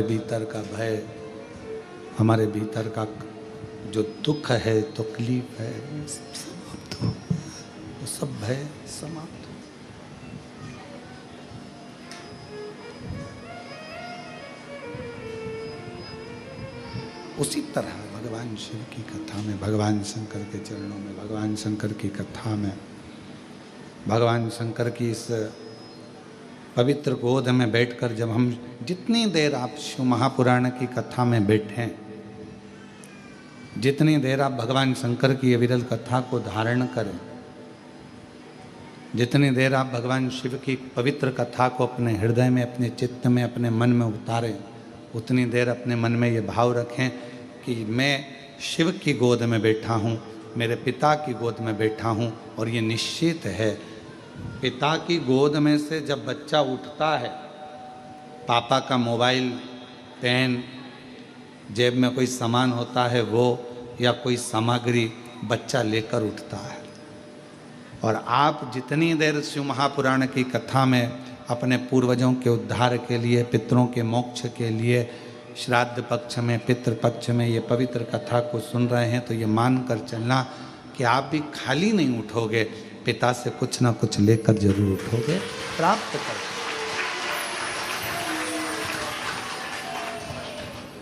भीतर का भय, हमारे भीतर का जो दुख है, तकलीफ है, सब समाप्त हो, वो सब भय समाप्त हो। उसी तरह भगवान शिव की कथा में, भगवान शंकर के चरणों में, भगवान शंकर की कथा में, भगवान शंकर की इस पवित्र गोद में बैठकर जब हम जितनी देर आप शिव महापुराण की कथा में बैठें, जितनी देर आप भगवान शंकर की अविरल कथा को धारण करें, जितनी देर आप भगवान शिव की पवित्र कथा को अपने हृदय में, अपने चित्त में, अपने मन में उतारें, उतनी देर अपने मन में ये भाव रखें कि मैं शिव की गोद में बैठा हूँ, मेरे पिता की गोद में बैठा हूँ। और ये निश्चित है, पिता की गोद में से जब बच्चा उठता है, पापा का मोबाइल, पेन, जेब में कोई सामान होता है वो, या कोई सामग्री बच्चा लेकर उठता है। और आप जितनी देर शिव महापुराण की कथा में अपने पूर्वजों के उद्धार के लिए, पितरों के मोक्ष के लिए, श्राद्ध पक्ष में, पितृ पक्ष में ये पवित्र कथा को सुन रहे हैं, तो ये मान कर चलना कि आप भी खाली नहीं उठोगे, पिता से कुछ ना कुछ लेकर जरूर उठोगे, प्राप्त कर।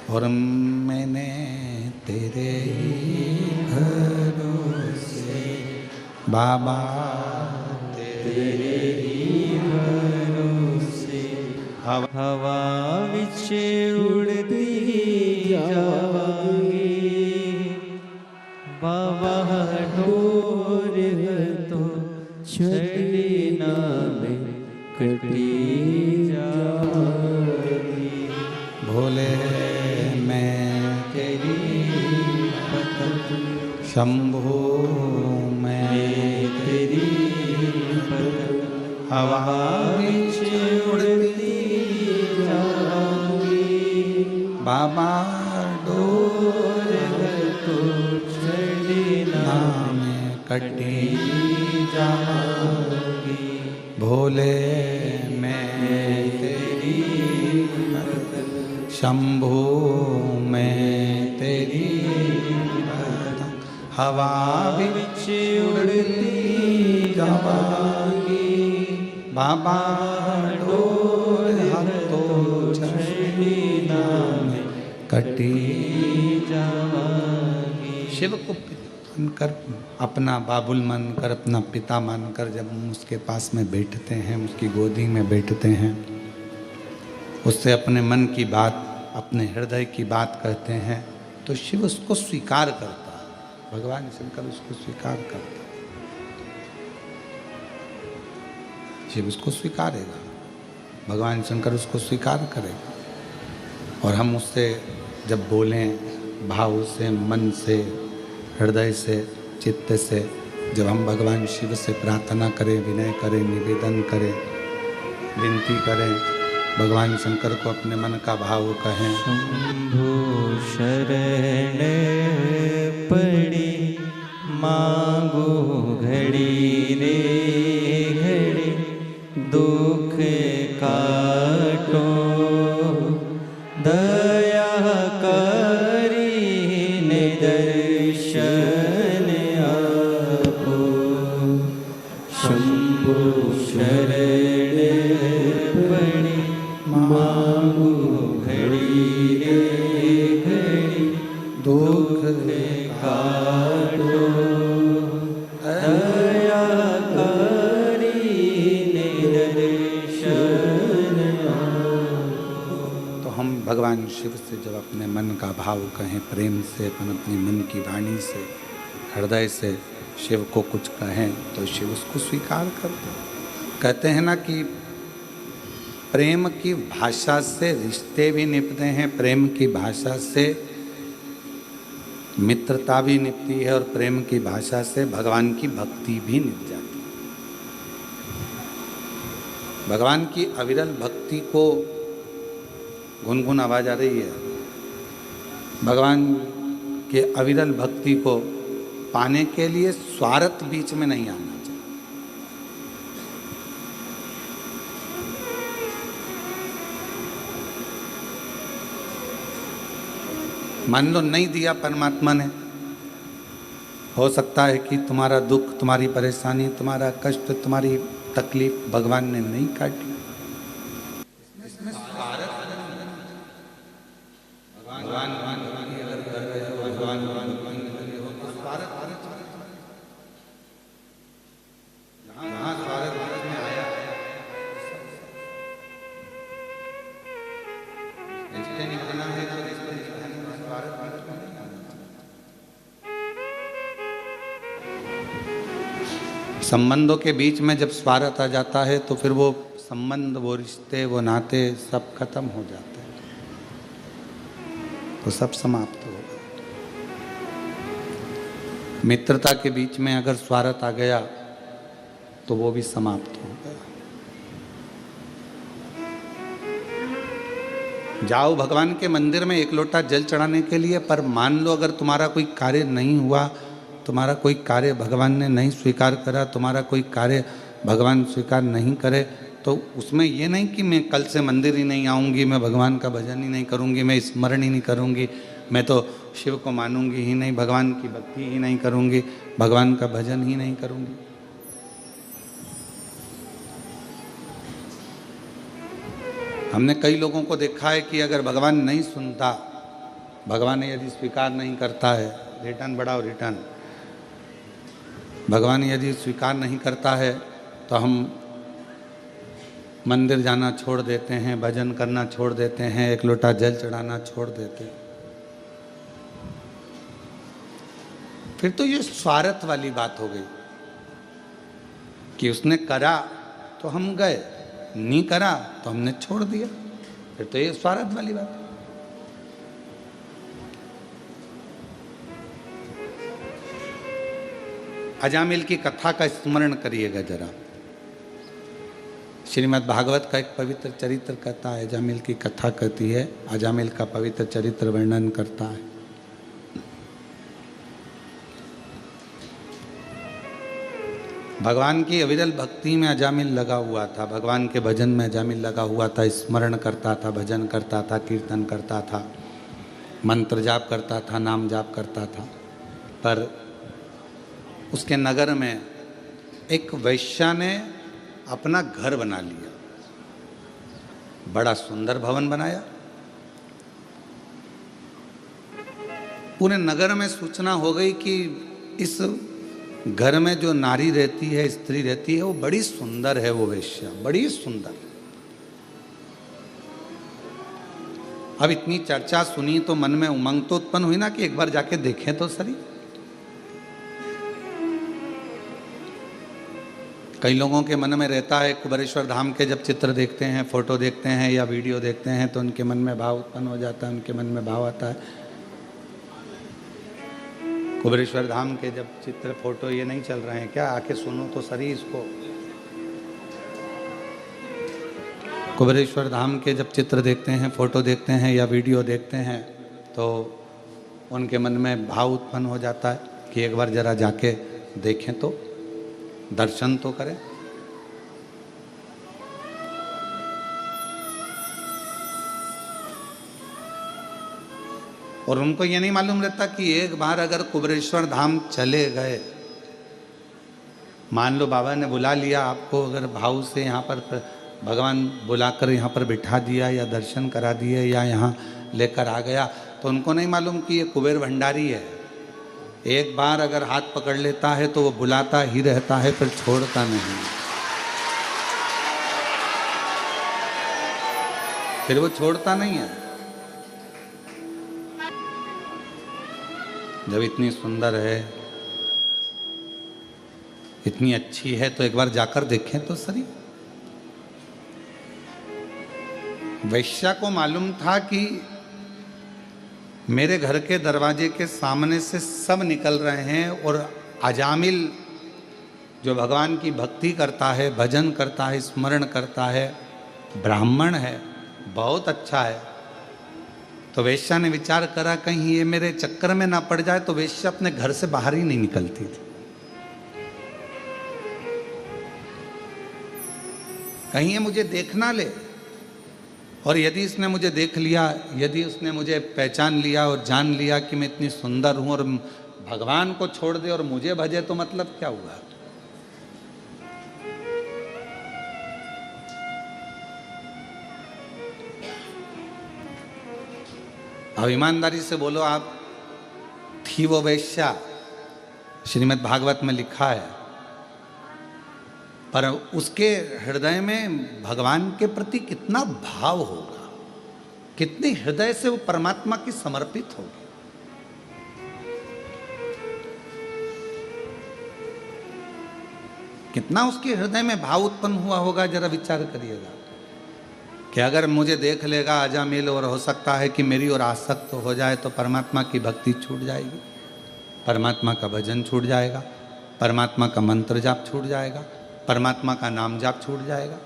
और मैंने तेरे भरोसे बाबा, तेरे ही भरोसे हवा विच उड़ती जावांगी, बाबा डोर तो छड़ी ना में कटी जावांगी। भोले मैं तेरी पतंग, शंभो मैं तेरी पतंग, हवा विच उड़ती जाऊंगी, बाबा डोर तो छड़ी ना में कटी जाऊंगी। भोले मैं तेरी पतंग, शंभो मैं तेरी पतंग, हवा विच उड़ती जावांगी, बाबा डोर तो छड़ी ना में कटी जावांगी। शिव को मानकर, अपना बाबुल मानकर, अपना पिता मानकर जब हम उसके पास में बैठते हैं, उसकी गोदी में बैठते हैं, उससे अपने मन की बात, अपने हृदय की बात कहते हैं, तो शिव उसको स्वीकार करता है। भगवान शंकर उसको स्वीकार करता है, शिव उसको स्वीकारेगा, भगवान शंकर उसको स्वीकार करेगा। और हम उससे जब बोलें भाव से, मन से, हृदय से, चित्त से, जब हम भगवान शिव से प्रार्थना करें, विनय करें, निवेदन करें, विनती करें, भगवान शंकर को अपने मन का भाव कहें। शंभो शरण पड़ी मांगो घड़ी रे घड़ी, दुख काटो दया करी ने दर्शन आपो। शंभो शरण पड़ी मांगो घड़ी रे घड़ी, दुख काटो दया करी ने दर्शन आपो। तो हम भगवान शिव से जब अपने मन का भाव कहें, प्रेम से, अपने मन की वाणी से, हृदय से शिव को कुछ कहें, तो शिव उसको स्वीकार करते हैं। कहते हैं ना कि प्रेम की भाषा से रिश्ते भी निपते हैं, प्रेम की भाषा से मित्रता भी निपती है, और प्रेम की भाषा से भगवान की भक्ति भी निप जाती है। भगवान की अविरल भक्ति को गुनगुन आवाज आ रही है, भगवान के अविरल भक्ति को पाने के लिए स्वार्थ बीच में नहीं आना चाहिए। मान लो नहीं दिया परमात्मा ने, हो सकता है कि तुम्हारा दुख, तुम्हारी परेशानी, तुम्हारा कष्ट, तुम्हारी तकलीफ भगवान ने नहीं काटी। संबंधों के बीच में जब स्वार्थ आ जाता है तो फिर वो संबंध, वो रिश्ते, वो नाते सब खत्म हो जाते हैं, तो सब समाप्त हो गए। मित्रता के बीच में अगर स्वार्थ आ गया तो वो भी समाप्त हो गया। जाओ भगवान के मंदिर में एक लोटा जल चढ़ाने के लिए, पर मान लो अगर तुम्हारा कोई कार्य नहीं हुआ, तुम्हारा कोई कार्य भगवान ने नहीं स्वीकार करा, तुम्हारा कोई कार्य भगवान स्वीकार नहीं करे, तो उसमें ये नहीं कि मैं कल से मंदिर ही नहीं आऊँगी, मैं भगवान का भजन ही नहीं करूँगी, मैं स्मरण ही नहीं करूँगी, मैं तो शिव को मानूंगी ही नहीं, भगवान की भक्ति ही नहीं करूँगी, भगवान का भजन ही नहीं करूँगी। हमने कई लोगों को देखा है कि अगर भगवान नहीं सुनता, भगवान यदि स्वीकार नहीं करता है, रिटर्न बढ़ाओ रिटर्न, भगवान यदि स्वीकार नहीं करता है तो हम मंदिर जाना छोड़ देते हैं, भजन करना छोड़ देते हैं, एक लोटा जल चढ़ाना छोड़ देते हैं। फिर तो ये स्वार्थ वाली बात हो गई कि उसने करा तो हम गए, नहीं करा तो हमने छोड़ दिया, फिर तो ये स्वार्थ वाली बात है। अजामिल की कथा का स्मरण करिएगा जरा। श्रीमद् भागवत का एक पवित्र चरित्र कहता है, अजामिल की कथा कहती है, अजामिल का पवित्र चरित्र वर्णन करता है। भगवान की अविरल भक्ति में अजामिल लगा हुआ था, भगवान के भजन में अजामिल लगा हुआ था, स्मरण करता था, भजन करता था, कीर्तन करता था, मंत्र जाप करता था, नाम जाप करता था। पर उसके नगर में एक वैश्या ने अपना घर बना लिया, बड़ा सुंदर भवन बनाया। पूरे नगर में सूचना हो गई कि इस घर में जो नारी रहती है, स्त्री रहती है, वो बड़ी सुंदर है, वो वैश्या बड़ी सुंदर। अब इतनी चर्चा सुनी तो मन में उमंग तो उत्पन्न हुई ना कि एक बार जाके देखें तो सही। कई लोगों के मन में रहता है, कुबेरेश्वर धाम के जब चित्र देखते हैं, फोटो देखते हैं या वीडियो देखते हैं तो उनके मन में भाव उत्पन्न हो जाता है, उनके मन में भाव आता है। कुबेरेश्वर धाम के जब चित्र, फोटो ये नहीं चल रहे हैं क्या? आके सुनो तो सही इसको। कुबेरेश्वर धाम के जब चित्र देखते हैं, फोटो देखते हैं या वीडियो देखते हैं तो उनके मन में भाव उत्पन्न हो जाता है कि एक बार जरा जाके देखें तो, दर्शन तो करें। और उनको ये नहीं मालूम रहता कि एक बार अगर कुबेरेश्वर धाम चले गए, मान लो बाबा ने बुला लिया आपको, अगर भाव से यहाँ पर भगवान बुलाकर यहाँ पर बिठा दिया या दर्शन करा दिए या यहाँ लेकर आ गया, तो उनको नहीं मालूम कि ये कुबेर भंडारी है। एक बार अगर हाथ पकड़ लेता है तो वो बुलाता ही रहता है, फिर छोड़ता नहीं, फिर वो छोड़ता नहीं है। जब इतनी सुंदर है, इतनी अच्छी है, तो एक बार जाकर देखें तो सही। वैश्या को मालूम था कि मेरे घर के दरवाजे के सामने से सब निकल रहे हैं और अजामिल जो भगवान की भक्ति करता है, भजन करता है, स्मरण करता है, ब्राह्मण है, बहुत अच्छा है। तो वेश्या ने विचार करा कहीं ये मेरे चक्कर में ना पड़ जाए, तो वेश्या अपने घर से बाहर ही नहीं निकलती थी। कहीं ये मुझे देख ना ले, और यदि इसने मुझे देख लिया, यदि उसने मुझे पहचान लिया और जान लिया कि मैं इतनी सुंदर हूं और भगवान को छोड़ दे और मुझे भजे, तो मतलब क्या हुआ? अब ईमानदारी से बोलो, आप थी वो वेश्या, श्रीमद् भागवत में लिखा है, पर उसके हृदय में भगवान के प्रति कितना भाव होगा, कितनी हृदय से वो परमात्मा की समर्पित होगी। कितना उसके हृदय में भाव उत्पन्न हुआ होगा, जरा विचार करिएगा कि अगर मुझे देख लेगा अजामिल और हो सकता है कि मेरी ओर आसक्त हो जाए, तो परमात्मा की भक्ति छूट जाएगी, परमात्मा का भजन छूट जाएगा, परमात्मा का मंत्र जाप छूट जाएगा, परमात्मा का नाम जाप छूट जाएगा।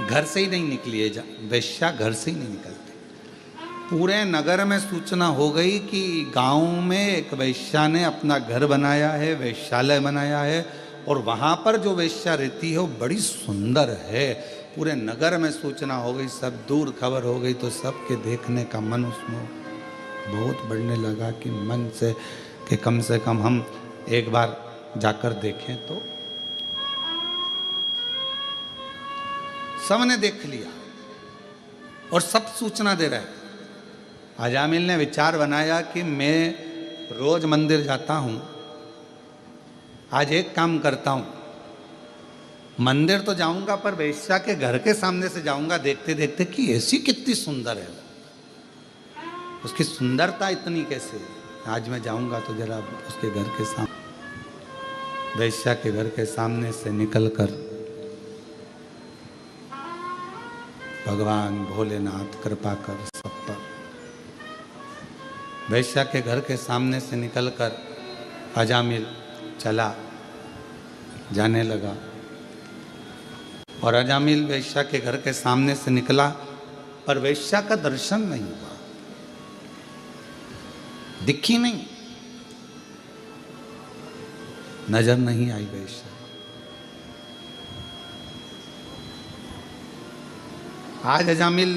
घर से ही नहीं निकली है वेश्या, घर से ही नहीं निकलती। पूरे नगर में सूचना हो गई कि गांव में एक वेश्या ने अपना घर बनाया है, वेश्यालय बनाया है, और वहां पर जो वेश्या रहती है वो बड़ी सुंदर है। पूरे नगर में सूचना हो गई, सब दूर खबर हो गई, तो सबके देखने का मन उसमें बहुत बढ़ने लगा कि मन से कि कम से कम हम एक बार जाकर देखें। तो सबने देख लिया और सब सूचना दे रहे हैं। अजामिल ने विचार बनाया कि मैं रोज मंदिर जाता हूं, आज एक काम करता हूं, मंदिर तो जाऊंगा पर वेश्या के घर के सामने से जाऊंगा, देखते देखते कि ऐसी कितनी सुंदर है, उसकी सुंदरता इतनी कैसे है। आज मैं जाऊंगा तो जरा उसके घर के सामने, वेश्या के घर के सामने से निकलकर भगवान भोलेनाथ कृपा कर सब पर, वेश्या के घर के सामने से निकलकर अजामिल चला, जाने लगा। और अजामिल वेश्या के घर के सामने से निकला, पर वेश्या का दर्शन नहीं हुआ, दिखी नहीं, नजर नहीं आई वेश्या। आज अजामिल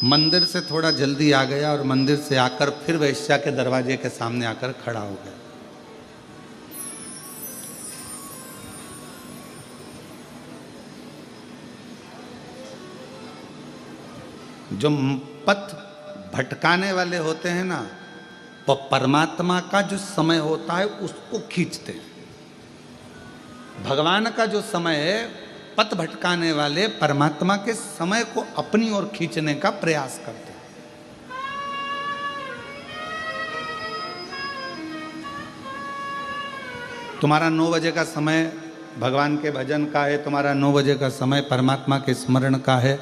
मंदिर से थोड़ा जल्दी आ गया और मंदिर से आकर फिर वेश्या के दरवाजे के सामने आकर खड़ा हो गया। जो पथ भटकाने वाले होते हैं ना, वो परमात्मा का जो समय होता है उसको खींचते हैं। भगवान का जो समय है, पथ भटकाने वाले परमात्मा के समय को अपनी ओर खींचने का प्रयास करते हैं। तुम्हारा 9 बजे का समय भगवान के भजन का है, तुम्हारा 9 बजे का समय परमात्मा के स्मरण का है,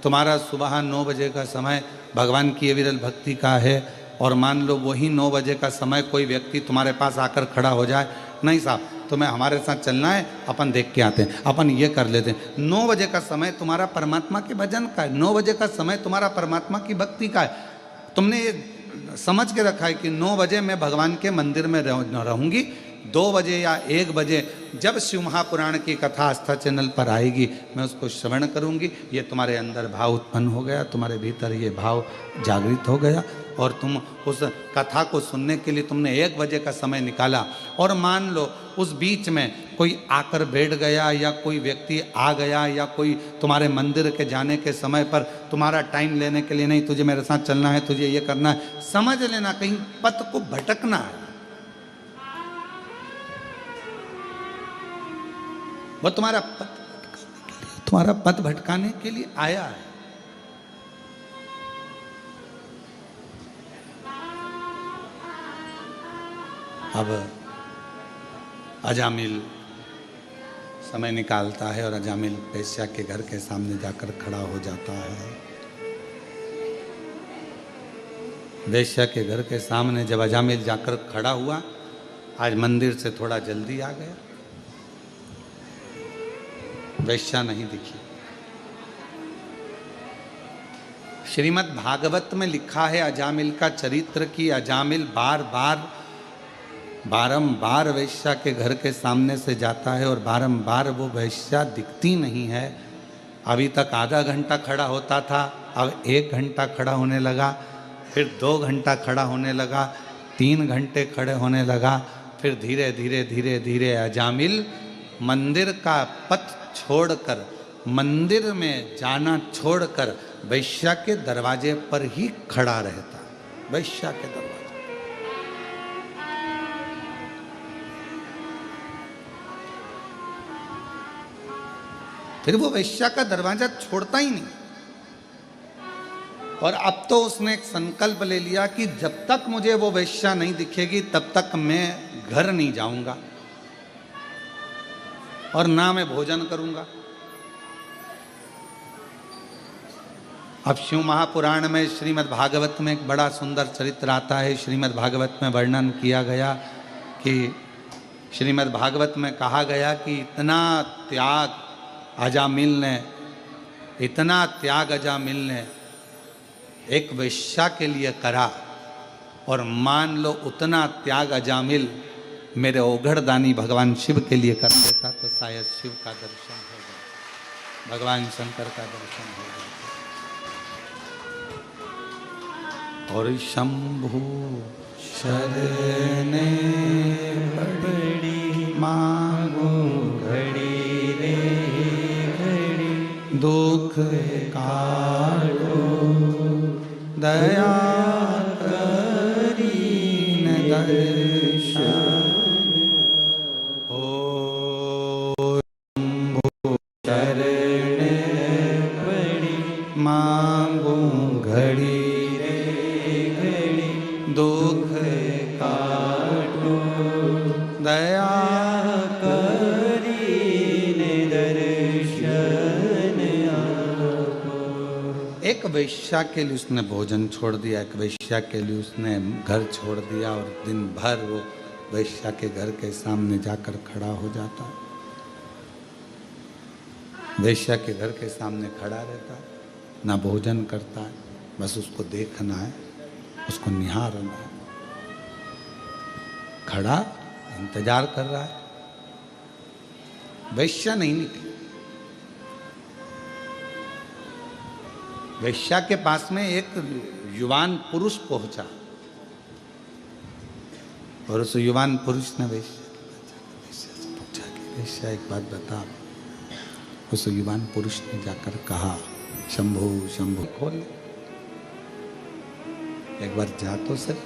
तुम्हारा सुबह 9 बजे का समय भगवान की विरल भक्ति का है, और मान लो वही 9 बजे का समय कोई व्यक्ति तुम्हारे पास आकर खड़ा हो जाए, नहीं साहब तुम्हें हमारे साथ चलना है, अपन देख के आते हैं, अपन ये कर लेते हैं। 9 बजे का समय तुम्हारा परमात्मा के भजन का है, 9 बजे का समय तुम्हारा परमात्मा की भक्ति का है। तुमने ये समझ के रखा है कि 9 बजे मैं भगवान के मंदिर में रहूंगी, 2 बजे या 1 बजे जब शिव महापुराण की कथा आस्था चैनल पर आएगी, मैं उसको श्रवण करूंगी। ये तुम्हारे अंदर भाव उत्पन्न हो गया, तुम्हारे भीतर ये भाव जागृत हो गया, और तुम उस कथा को सुनने के लिए तुमने 1 बजे का समय निकाला। और मान लो उस बीच में कोई आकर बैठ गया, या कोई व्यक्ति आ गया, या कोई तुम्हारे मंदिर के जाने के समय पर तुम्हारा टाइम लेने के लिए, नहीं तुझे मेरे साथ चलना है, तुझे ये करना है, समझ लेना कहीं पथ को भटकना है। वो तुम्हारा पथ भटकाने के लिए आया है। अब अजामिल समय निकालता है और अजामिल वेश्या के घर के सामने जाकर खड़ा हो जाता है। वेश्या के घर के सामने जब अजामिल जाकर खड़ा हुआ, आज मंदिर से थोड़ा जल्दी आ गया, वेश्या नहीं दिखी। श्रीमद् भागवत में लिखा है अजामिल का चरित्र कि अजामिल बार बार बारंबार वेश्या के घर के सामने से जाता है और बारंबार वो वेश्या दिखती नहीं है। अभी तक आधा घंटा खड़ा होता था, अब 1 घंटा खड़ा होने लगा, फिर 2 घंटा खड़ा होने लगा, 3 घंटे खड़े होने लगा। फिर धीरे धीरे धीरे धीरे अजामिल मंदिर का पथ छोड़कर, मंदिर में जाना छोड़कर वेश्या के दरवाजे पर ही खड़ा रहता। वेश्या के दरवाजे। फिर वो वेश्या का दरवाजा छोड़ता ही नहीं। और अब तो उसने एक संकल्प ले लिया कि जब तक मुझे वो वेश्या नहीं दिखेगी तब तक मैं घर नहीं जाऊंगा और ना मैं भोजन करूंगा। अब शिव महापुराण में श्रीमद् भागवत में एक बड़ा सुंदर चरित्र आता है। श्रीमद् भागवत में वर्णन किया गया कि श्रीमद् भागवत में कहा गया कि इतना त्याग अजामिल ने एक वेश्या के लिए करा, और मान लो उतना त्याग अजामिल मेरे ओघड़दानी भगवान शिव के लिए कर देता तो शायद शिव का दर्शन हो जाए, भगवान शंकर का दर्शन हो जाए। और शंभु शरणे बड़ी मांगो घड़ी रे घड़ी दुख काटो दया करीन दर्शन। ओ शरण बड़ी मांगो घड़ी घड़ी दुख काटो दया करीने दर्शन आपो। एक वेश्या के लिए उसने भोजन छोड़ दिया, एक वेश्या के लिए उसने घर छोड़ दिया, और दिन भर वो वेश्या के घर के सामने जाकर खड़ा हो जाता, वेश्या के घर के सामने खड़ा रहता, ना भोजन करता है, बस उसको देखना है, उसको निहारना है, खड़ा इंतजार कर रहा है। वेश्या नहीं निकली। वेश्या के पास में एक युवान पुरुष पहुंचा, और उस युवान पुरुष ने वेश्या से पूछा कि वेश्या एक बात बता। उस युवान पुरुष ने जाकर कहा, शंभु शंभु खोल, एक बार जा तो सर,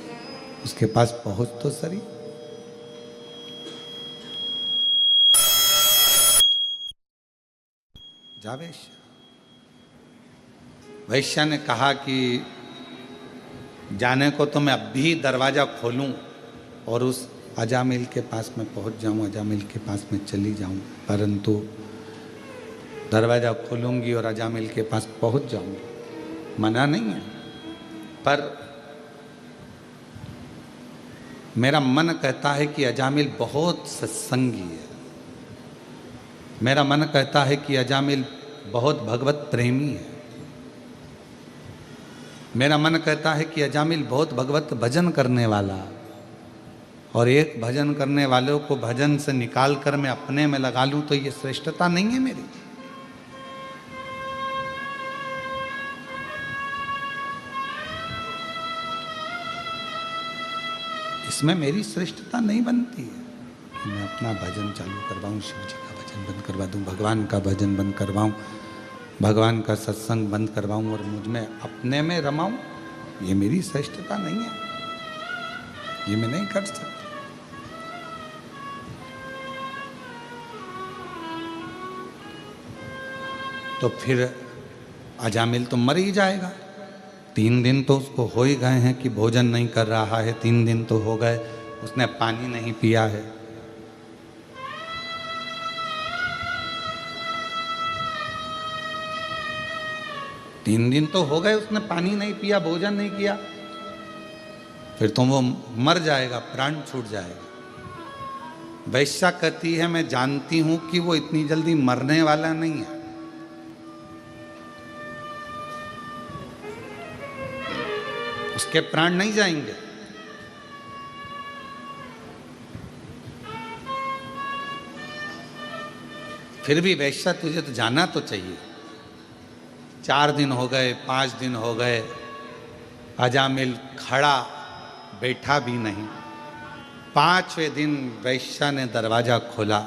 उसके पास पहुंच तो सरी। जा वेश्या। वैश्या ने कहा कि जाने को तो मैं अब भी दरवाजा खोलूं और उस अजामिल के पास में पहुंच जाऊं, अजामिल के पास में चली जाऊं, परंतु दरवाजा खोलूंगी और अजामिल के पास पहुंच जाऊंगी, मना नहीं है, पर मेरा मन कहता है कि अजामिल बहुत सत्संगी है, मेरा मन कहता है कि अजामिल बहुत भगवत प्रेमी है, मेरा मन कहता है कि अजामिल बहुत भगवत भजन करने वाला, और एक भजन करने वालों को भजन से निकाल कर मैं अपने में लगा लूं तो ये श्रेष्ठता नहीं है मेरी। इसमें मेरी श्रेष्ठता नहीं बनती है कि मैं अपना भजन चालू करवाऊं, शिव जी का भजन बंद करवा दूं, भगवान का भजन बंद करवाऊं, भगवान का सत्संग बंद करवाऊं और मुझ में अपने में रमाऊं। ये मेरी श्रेष्ठता नहीं है, ये मैं नहीं कर सकता। तो फिर अजामिल तो मर ही जाएगा। 3 दिन तो उसको हो ही गए हैं कि भोजन नहीं कर रहा है, 3 दिन तो हो गए, उसने पानी नहीं पिया है। तीन दिन तो हो गए, उसने पानी नहीं पिया, भोजन नहीं किया, फिर तो वो मर जाएगा, प्राण छूट जाएगा। वैश्या कहती है मैं जानती हूं कि वो इतनी जल्दी मरने वाला नहीं है, उसके प्राण नहीं जाएंगे, फिर भी वैश्या तुझे तो जाना तो चाहिए। 4 दिन हो गए, 5 दिन हो गए, अजामिल खड़ा बैठा भी नहीं। 5वें दिन वैश्या ने दरवाज़ा खोला।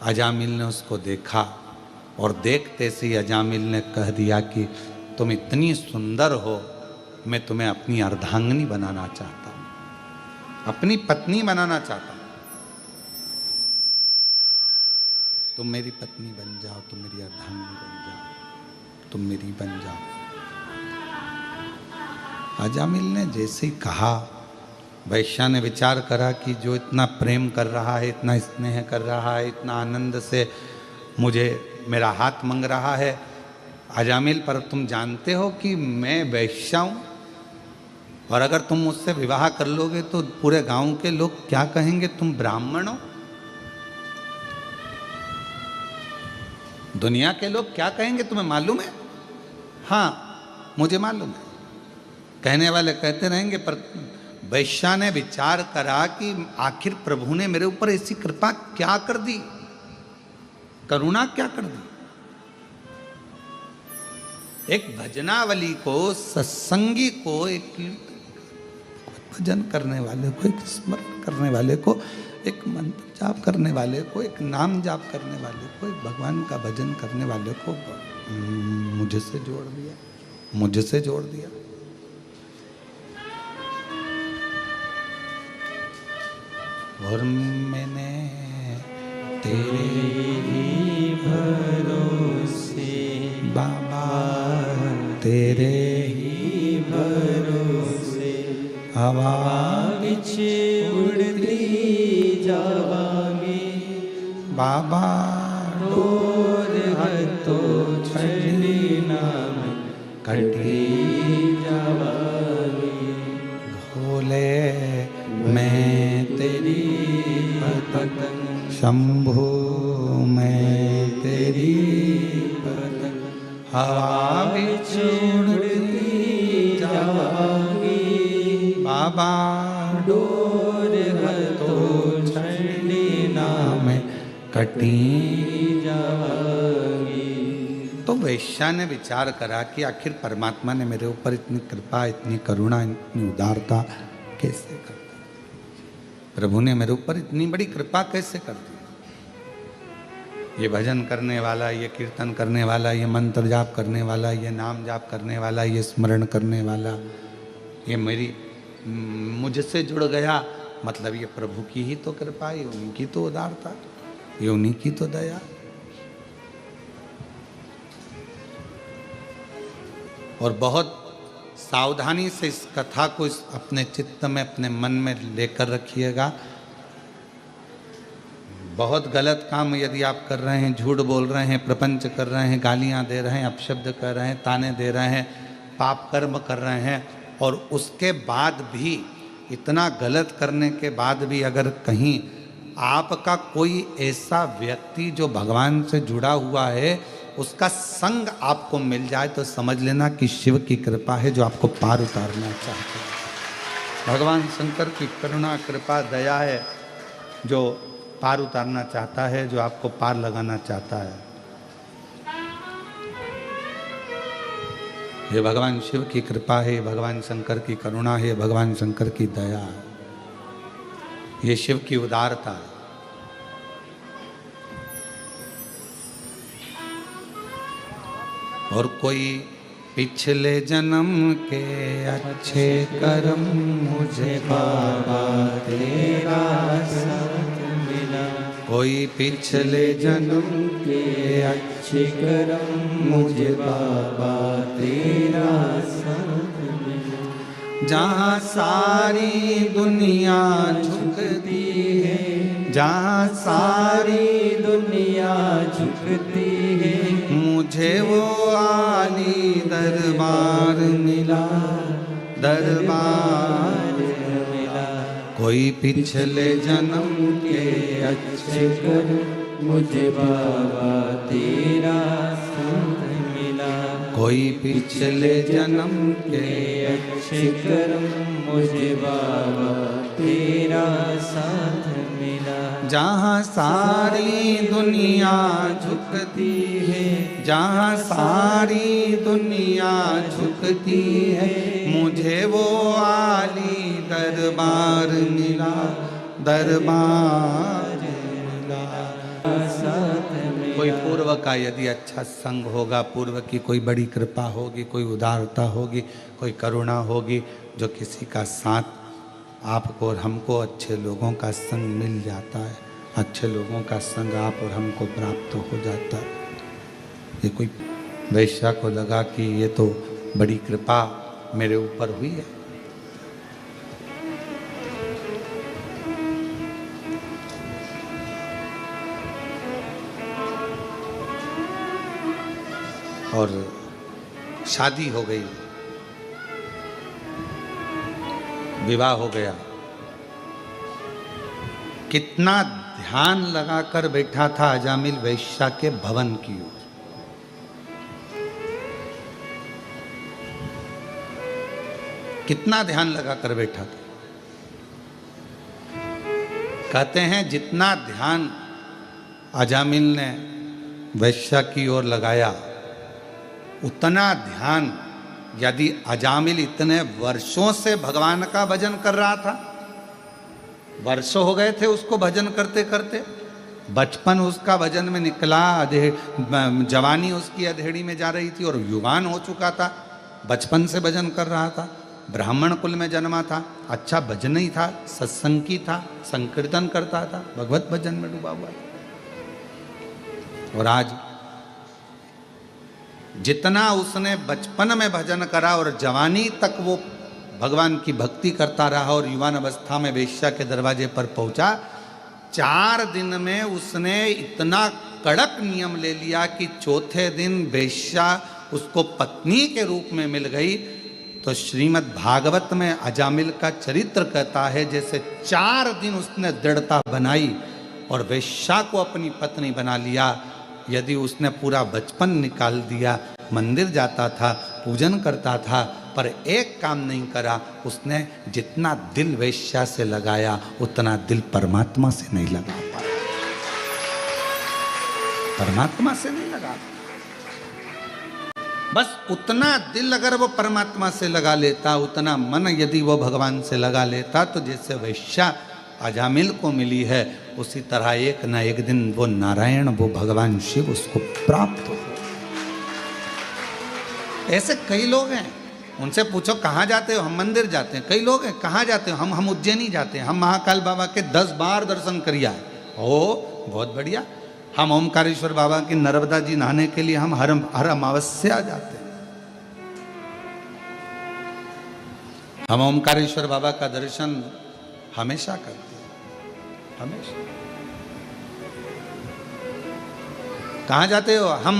अजामिल ने उसको देखा और देखते से ही अजामिल ने कह दिया कि तुम इतनी सुंदर हो, मैं तुम्हें अपनी अर्धांगिनी बनाना चाहता हूँ, अपनी पत्नी बनाना चाहता हूँ। तुम मेरी पत्नी बन जाओ, तुम मेरी अर्धांगिनी बन जाओ, तुम मेरी बन जाओ। अजामिल ने जैसे ही कहा, वैश्या ने विचार करा कि जो इतना प्रेम कर रहा है, इतना स्नेह कर रहा है, इतना आनंद से मुझे मेरा हाथ मांग रहा है, अजामिल पर तुम जानते हो कि मैं वैश्या हूँ, और अगर तुम मुझसे विवाह कर लोगे तो पूरे गांव के लोग क्या कहेंगे, तुम ब्राह्मण हो। दुनिया के लोग क्या कहेंगे तुम्हें मालूम है? हाँ, मुझे मालूम है। कहने वाले कहते रहेंगे, पर वैश्या ने विचार करा कि आखिर प्रभु ने मेरे ऊपर ऐसी कृपा क्या कर दी, करुणा क्या कर दी। एक भजनावली को, सत्संगी को, एक भजन करने वाले को, एक स्मरण करने वाले को, एक मंत्र जाप करने वाले को, एक नाम जाप करने वाले को, एक भगवान का भजन करने वाले को मुझसे जोड़ दिया, मुझसे जोड़ दिया। और मैंने तेरे ही भरोसे बाबा, तेरे ही भरोसे हवा पीछे उड़ती जावांगे बाबा, डोर हाथों छड़ी नाम कटी जावांगे। भोले मैं तेरी पतंग शंभु, मैं तेरी पतंग हवा बिच उड़ती जावांगी बाबा, डोर हाथों छड़ी नाम कटी जावांगी। तो वैश्या ने विचार करा कि आखिर परमात्मा ने मेरे ऊपर इतनी कृपा, इतनी करुणा, इतनी उदारता कैसे कर दी, प्रभु ने मेरे ऊपर इतनी बड़ी कृपा कैसे कर दी। ये भजन करने वाला, ये कीर्तन करने वाला, ये मंत्र जाप करने वाला, ये नाम जाप करने वाला, ये स्मरण करने वाला, ये मुझसे जुड़ गया, मतलब ये प्रभु की ही तो कृपा, ये उन्हीं की तो उदारता, ये उन्हीं की तो दया। और बहुत सावधानी से इस कथा को अपने चित्त में, अपने मन में लेकर रखिएगा। बहुत गलत काम यदि आप कर रहे हैं, झूठ बोल रहे हैं, प्रपंच कर रहे हैं, गालियां दे रहे हैं, अपशब्द कर रहे हैं, ताने दे रहे हैं, पाप कर्म कर रहे हैं, और उसके बाद भी, इतना गलत करने के बाद भी अगर कहीं आपका कोई ऐसा व्यक्ति जो भगवान से जुड़ा हुआ है, उसका संग आपको मिल जाए, तो समझ लेना कि शिव की कृपा है जो आपको पार उतारना चाहते हैं। भगवान शंकर की करुणा, कृपा, दया है जो पार उतारना चाहता है, जो आपको पार लगाना चाहता है। ये भगवान शिव की कृपा है, भगवान शंकर की करुणा है, भगवान शंकर की दया है, ये शिव की उदारता है। और कोई पिछले जन्म के अच्छे कर्म मुझे बाबा तेरा साथ मिला, कोई पिछले जन्म के अच्छे कर्म मुझे बाबा तेरा साथ मिला। जहाँ सारी दुनिया झुकती है, जहाँ सारी दुनिया झुकती है, मुझे वो आली दरबार मिला, दरबार मिला। कोई पिछले जन्म के अच्छे कर्म मुझे बाबा तेरा साथ मिला, कोई पिछले जन्म के अच्छे कर्म मुझे बाबा तेरा साथ मिला। जहाँ सारी दुनिया झुकती है, जहाँ सारी दुनिया झुकती है, मुझे वो आली दरबार मिला, दरबार मिला। कोई पूर्व का यदि अच्छा संग होगा, पूर्व की कोई बड़ी कृपा होगी, कोई उदारता होगी, कोई करुणा होगी, जो किसी का साथ आपको और हमको अच्छे लोगों का संग मिल जाता है, अच्छे लोगों का संग आप और हमको प्राप्त हो जाता है। ये कोई वैश्या को लगा कि ये तो बड़ी कृपा मेरे ऊपर हुई है। और शादी हो गई, विवाह हो गया। कितना ध्यान लगाकर बैठा था अजामिल वैश्या के भवन की ओर। कितना ध्यान लगाकर बैठा था। कहते हैं जितना ध्यान अजामिल ने वैश्या की ओर लगाया, उतना ध्यान यदि अजामिल इतने वर्षों से भगवान का भजन कर रहा था, वर्षों हो गए थे उसको भजन करते करते, बचपन उसका भजन में निकला, जवानी उसकी अधेड़ी में जा रही थी और युवान हो चुका था, बचपन से भजन कर रहा था, ब्राह्मण कुल में जन्मा था, अच्छा भजनी था, सत्संगी था, संकीर्तन करता था, भगवत भजन में डूबा हुआ था। और आज जितना उसने बचपन में भजन करा और जवानी तक वो भगवान की भक्ति करता रहा और युवान अवस्था में वेश्या के दरवाजे पर पहुंचा, 4 दिन में उसने इतना कड़क नियम ले लिया कि चौथे दिन वेश्या उसको पत्नी के रूप में मिल गई। तो श्रीमद् भागवत में अजामिल का चरित्र कहता है जैसे 4 दिन उसने दृढ़ता बनाई और वेश्या को अपनी पत्नी बना लिया। यदि उसने पूरा बचपन निकाल दिया, मंदिर जाता था, पूजन करता था, पर एक काम नहीं करा, उसने जितना दिल वेश्या से लगाया उतना दिल परमात्मा से नहीं लगा पाया, परमात्मा से नहीं लगा। बस उतना दिल अगर वो परमात्मा से लगा लेता, उतना मन यदि वो भगवान से लगा लेता, तो जैसे वेश्या अजामिल को मिली है, उसी तरह एक न एक दिन वो नारायण, वो भगवान शिव उसको प्राप्त हो। ऐसे कई लोग हैं, उनसे पूछो कहाँ जाते हो, हम मंदिर जाते हैं। कई लोग हैं कहाँ जाते हो, हम उज्जैनी जाते हैं, हम महाकाल बाबा के 10 बार दर्शन करिया है। ओ बहुत बढ़िया। हम ओमकारेश्वर बाबा की नर्मदा जी नहाने के लिए हम हर अमावस्या जाते हैं। हम ओमकारेश्वर बाबा का दर्शन हमेशा करते हैं, हमेशा। कहाँ जाते हो, हम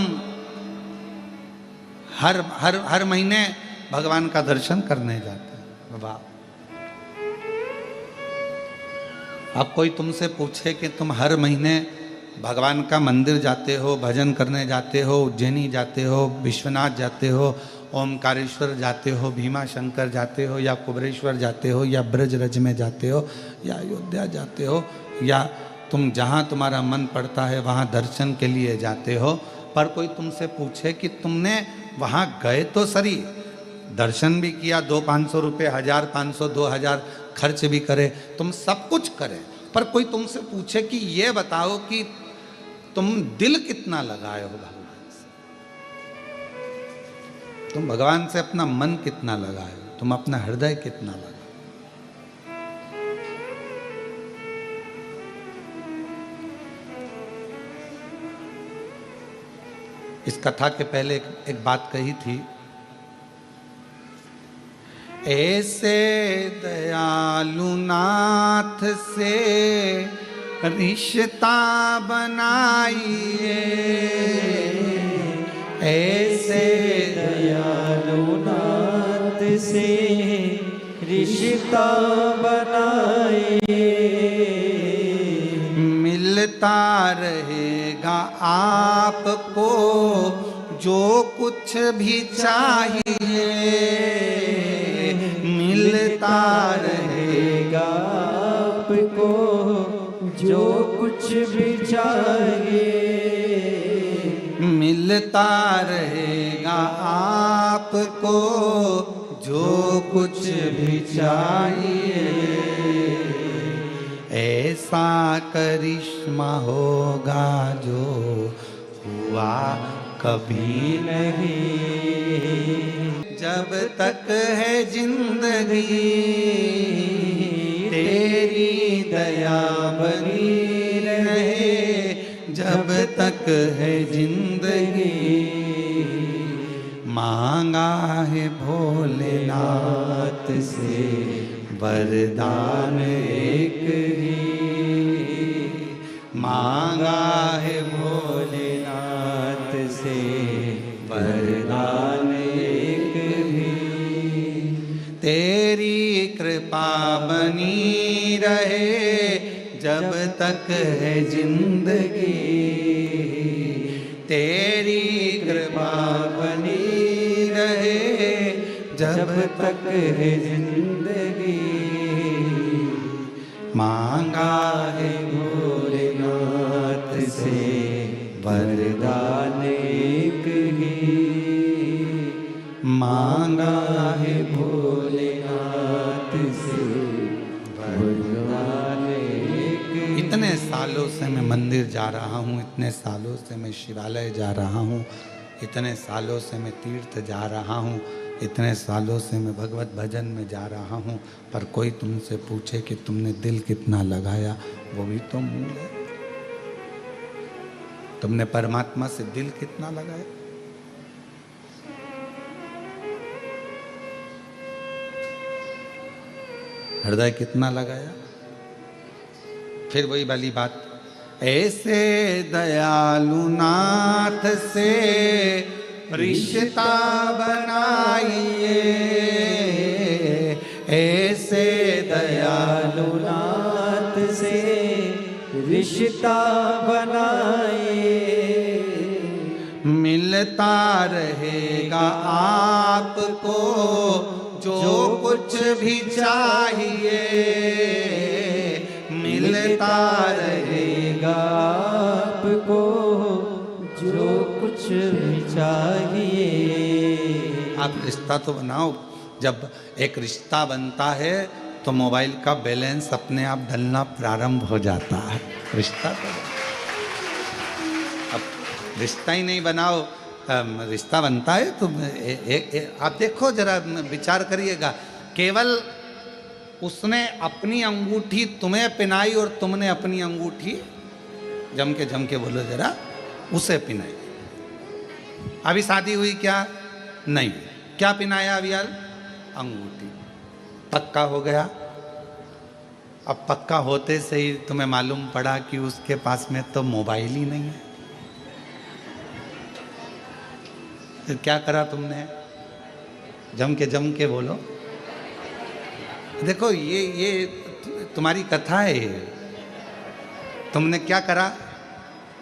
हर महीने भगवान का दर्शन करने जाते हैं। वाह। अब कोई तुमसे पूछे कि तुम हर महीने भगवान का मंदिर जाते हो, भजन करने जाते हो, उज्जैनी जाते हो, विश्वनाथ जाते हो, ओमकारेश्वर जाते हो, भीमा शंकर जाते हो, या कुबरेश्वर जाते हो, या ब्रजरज में जाते हो, या अयोध्या जाते हो, या तुम जहाँ तुम्हारा मन पड़ता है वहाँ दर्शन के लिए जाते हो, पर कोई तुमसे पूछे कि तुमने वहाँ गए तो सही, दर्शन भी किया, 200-500 रुपये, 1000, 500, 2000 खर्च भी करे, तुम सब कुछ करें, पर कोई तुमसे पूछे कि ये बताओ कि तुम दिल कितना लगाए हो भगवान से, तुम भगवान से अपना मन कितना लगाए हो, तुम अपना हृदय कितना लगाए। इस कथा के पहले एक बात कही थी, ऐसे दयालु नाथ से रिश्ता बनाइए, ऐसे दयालु नाथ से रिश्ता बनाइए, मिलता रहेगा आपको जो कुछ भी चाहिए मिलता रहेगा आपको, जो कुछ भी चाहिए मिलता रहेगा आपको, जो कुछ भी चाहिए। ऐसा करिश्मा होगा जो हुआ कभी नहीं। जब तक है जिंदगी तेरी दया बनी रहे, जब तक है जिंदगी। मांगा है भोलेनाथ से वरदान एक ही, मांगा है भोलेनाथ से वरदान एक ही। तेरी कृपा बनी रहे जब तक है जिंदगी, तेरी कृपा बनी रहे जब तक है जिंदगी। मांगा है भोलेनाथ से वरदान एक ही, मांगा है भोलेनाथ से वरदान एक ही। इतने सालों से मैं मंदिर जा रहा हूँ, इतने सालों से मैं शिवालय जा रहा हूँ, इतने सालों से मैं तीर्थ जा रहा हूँ, इतने सालों से मैं भगवत भजन में जा रहा हूँ, पर कोई तुमसे पूछे कि तुमने दिल कितना लगाया, वो भी तो मूल है। तुमने परमात्मा से दिल कितना लगाया? हृदय कितना लगाया? फिर वही वाली बात, ऐसे दयालु नाथ से रिश्ता बनाइए, ऐसे दयालु नाथ से रिश्ता बनाए, मिलता रहेगा आपको जो कुछ भी चाहिए, मिलता रहेगा आपको जो कुछ भी चाहिए। आप रिश्ता तो बनाओ। जब एक रिश्ता बनता है तो मोबाइल का बैलेंस अपने आप डलना प्रारंभ हो जाता है। रिश्ता तो अब रिश्ता ही नहीं बनाओ, रिश्ता बनता है तो आप देखो जरा, विचार करिएगा, केवल उसने अपनी अंगूठी तुम्हें पहनाई और तुमने अपनी अंगूठी जम के बोलो जरा, उसे पिनाई। अभी शादी हुई क्या? नहीं। क्या पिनाया अभी यार? अंगूठी। पक्का हो गया। अब पक्का होते से ही तुम्हें मालूम पड़ा कि उसके पास में तो मोबाइल ही नहीं है, तो क्या करा तुमने? जम के बोलो। देखो ये तुम्हारी कथा है। तुमने क्या करा?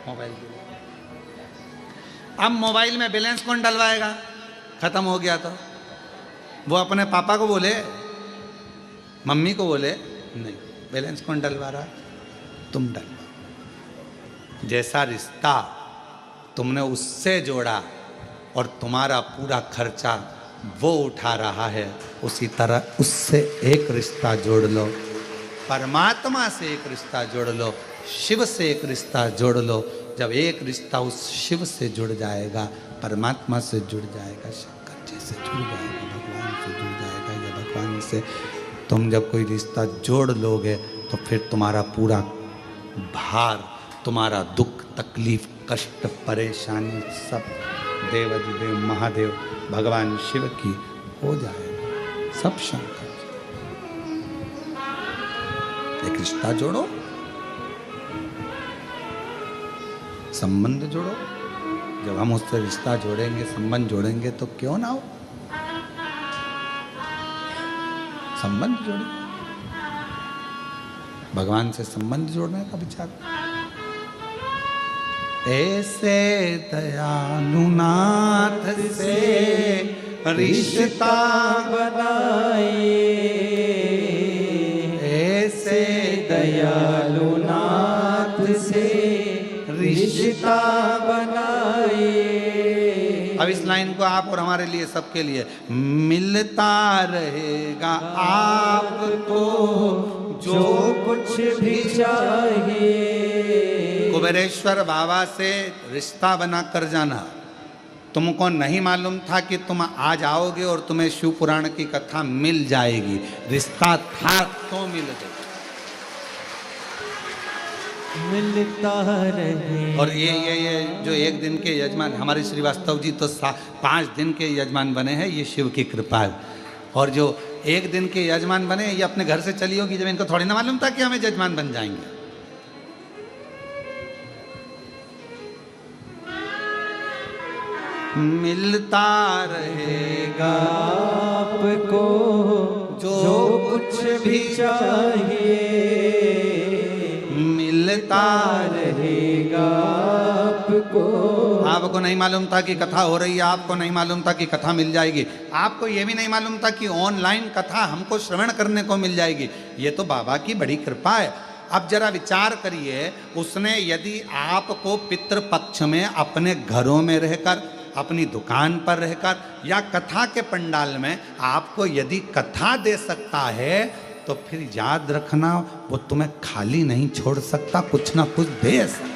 मोबाइल के लिए। अब मोबाइल में बैलेंस कौन डलवाएगा? खत्म हो गया तो वो अपने पापा को बोले, मम्मी को बोले, नहीं, बैलेंस कौन डलवा रहा? तुम डलवा। जैसा रिश्ता तुमने उससे जोड़ा और तुम्हारा पूरा खर्चा वो उठा रहा है, उसी तरह उससे एक रिश्ता जोड़ लो, परमात्मा से एक रिश्ता जोड़ लो, शिव से एक रिश्ता जोड़ लो। जब एक रिश्ता उस शिव से जुड़ जाएगा, परमात्मा से जुड़ जाएगा, शंकर जी से जुड़ जाएगा, भगवान से जुड़ जाएगा, या भगवान से तुम जब कोई रिश्ता जोड़ लोगे तो फिर तुम्हारा पूरा भार, तुम्हारा दुख, तकलीफ, कष्ट, परेशानी सब देवाधिदेव महादेव भगवान शिव की हो जाएगा, सब शंकर जी। एक रिश्ता जोड़ो, संबंध जोड़ो। जब हम उससे रिश्ता जोड़ेंगे, संबंध जोड़ेंगे तो क्यों ना हो, संबंध जोड़े। भगवान से संबंध जोड़ने का विचार। ऐसे दयालु नाथ से रिश्ता बनाए, ऐसे दयालु नाथ से रिश्ता बनाए। अब इस लाइन को आप और हमारे लिए, सबके लिए, मिलता रहेगा आपको जो कुछ भी चाहिए। कुबेरेश्वर बाबा से रिश्ता बना कर जाना। तुमको नहीं मालूम था कि तुम आज आओगे और तुम्हें शिव पुराण की कथा मिल जाएगी। रिश्ता था तो मिल गई। मिलता रहे। और ये जो एक दिन के यजमान हमारे श्रीवास्तव जी तो 5 दिन के यजमान बने हैं, ये शिव की कृपा है। और जो एक दिन के यजमान बने, ये अपने घर से चली होगी, जब इनको थोड़ी ना मालूम था कि हमें यजमान बन जाएंगे। मिलता रहेगा आपको जो कुछ भी चाहिए। मिलता रहेगा आपको। आपको नहीं मालूम था कि कथा हो रही है, आपको नहीं मालूम था कि कथा मिल जाएगी, आपको ये भी नहीं मालूम था कि ऑनलाइन कथा हमको श्रवण करने को मिल जाएगी। ये तो बाबा की बड़ी कृपा है। अब जरा विचार करिए, उसने यदि आपको पितृपक्ष में अपने घरों में रहकर, अपनी दुकान पर रहकर या कथा के पंडाल में आपको यदि कथा दे सकता है, तो फिर याद रखना वो तुम्हें खाली नहीं छोड़ सकता, कुछ ना कुछ दे सकता।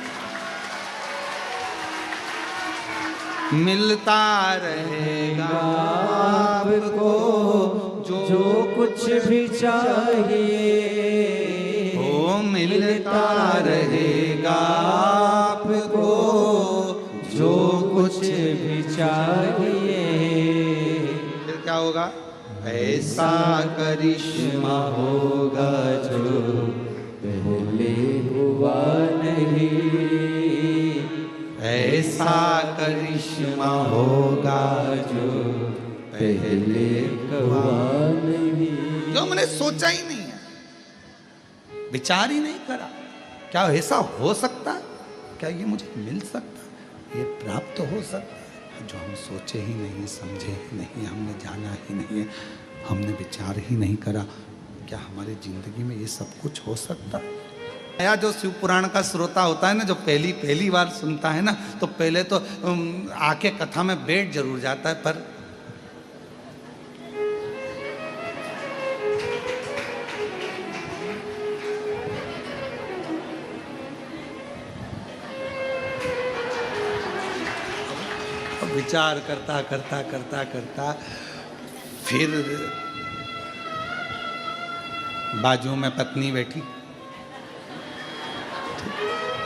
मिलता रहेगा आपको जो कुछ भी चाहिए। ओ मिलता रहेगा आपको जो कुछ भी चाहिए। फिर क्या होगा? ऐसा करिश्मा होगा जो पहले हुआ नहीं। ऐसा करिश्मा होगा जो पहले हुआ नहीं। जो मैंने सोचा ही नहीं है, विचार ही नहीं करा। क्या ऐसा हो सकता? क्या ये मुझे मिल सकता? ये प्राप्त हो सकता? जो हम सोचे ही नहीं, समझे ही नहीं, हमने जाना ही नहीं है, हमने विचार ही नहीं करा, क्या हमारी जिंदगी में ये सब कुछ हो सकता? या जो शिव पुराण का श्रोता होता है ना, जो पहली बार सुनता है ना, तो पहले तो आके कथा में बैठ जरूर जाता है, पर विचार करता करता करता करता फिर बाजू में पत्नी बैठी,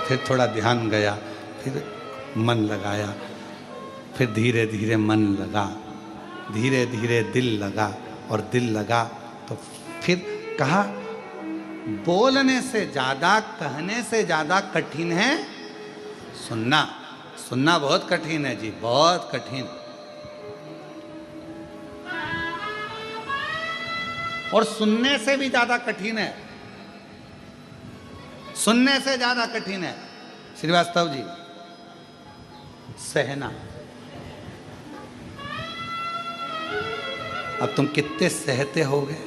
फिर थोड़ा ध्यान गया, फिर मन लगाया, फिर धीरे धीरे मन लगा, धीरे धीरे दिल लगा, और दिल लगा तो फिर कहा, बोलने से ज़्यादा, कहने से ज़्यादा कठिन है सुनना। सुनना बहुत कठिन है जी, बहुत कठिन। और सुनने से भी ज्यादा कठिन है, सुनने से ज्यादा कठिन है श्रीवास्तव जी सहना। अब तुम कितने सहते होगे?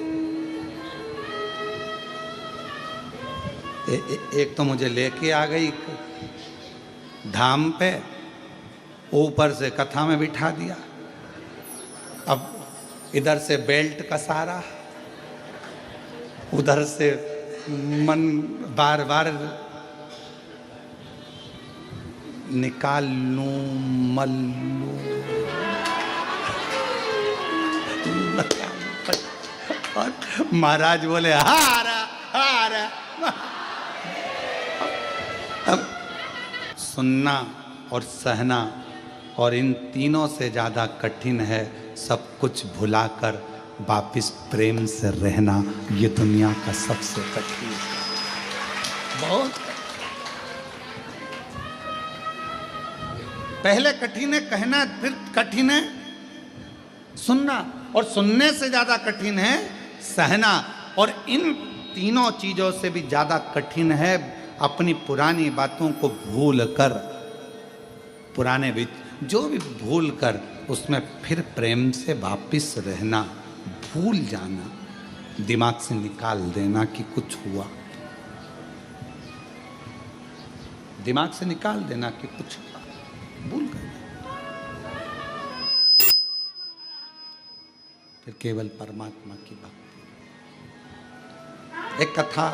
एक तो मुझे लेके आ गई धाम पे, ऊपर से कथा में बिठा दिया, अब इधर से बेल्ट का सहारा, उधर से मन बार बार निकाल लूं मल लूं, और महाराज बोले हारा हारा। अब सुनना और सहना, और इन तीनों से ज़्यादा कठिन है सब कुछ भुलाकर वापिस प्रेम से रहना। ये दुनिया का सबसे कठिन है, बहुत पहले कठिन है कहना, फिर कठिन है सुनना, और सुनने से ज़्यादा कठिन है सहना, और इन तीनों चीज़ों से भी ज़्यादा कठिन है अपनी पुरानी बातों को भूल कर पुराने जो भी भूल कर उसमें फिर प्रेम से वापिस रहना, भूल जाना, दिमाग से निकाल देना कि कुछ हुआ, दिमाग से निकाल देना कि कुछ हुआ, भूल कर फिर केवल परमात्मा की भक्ति। एक कथा,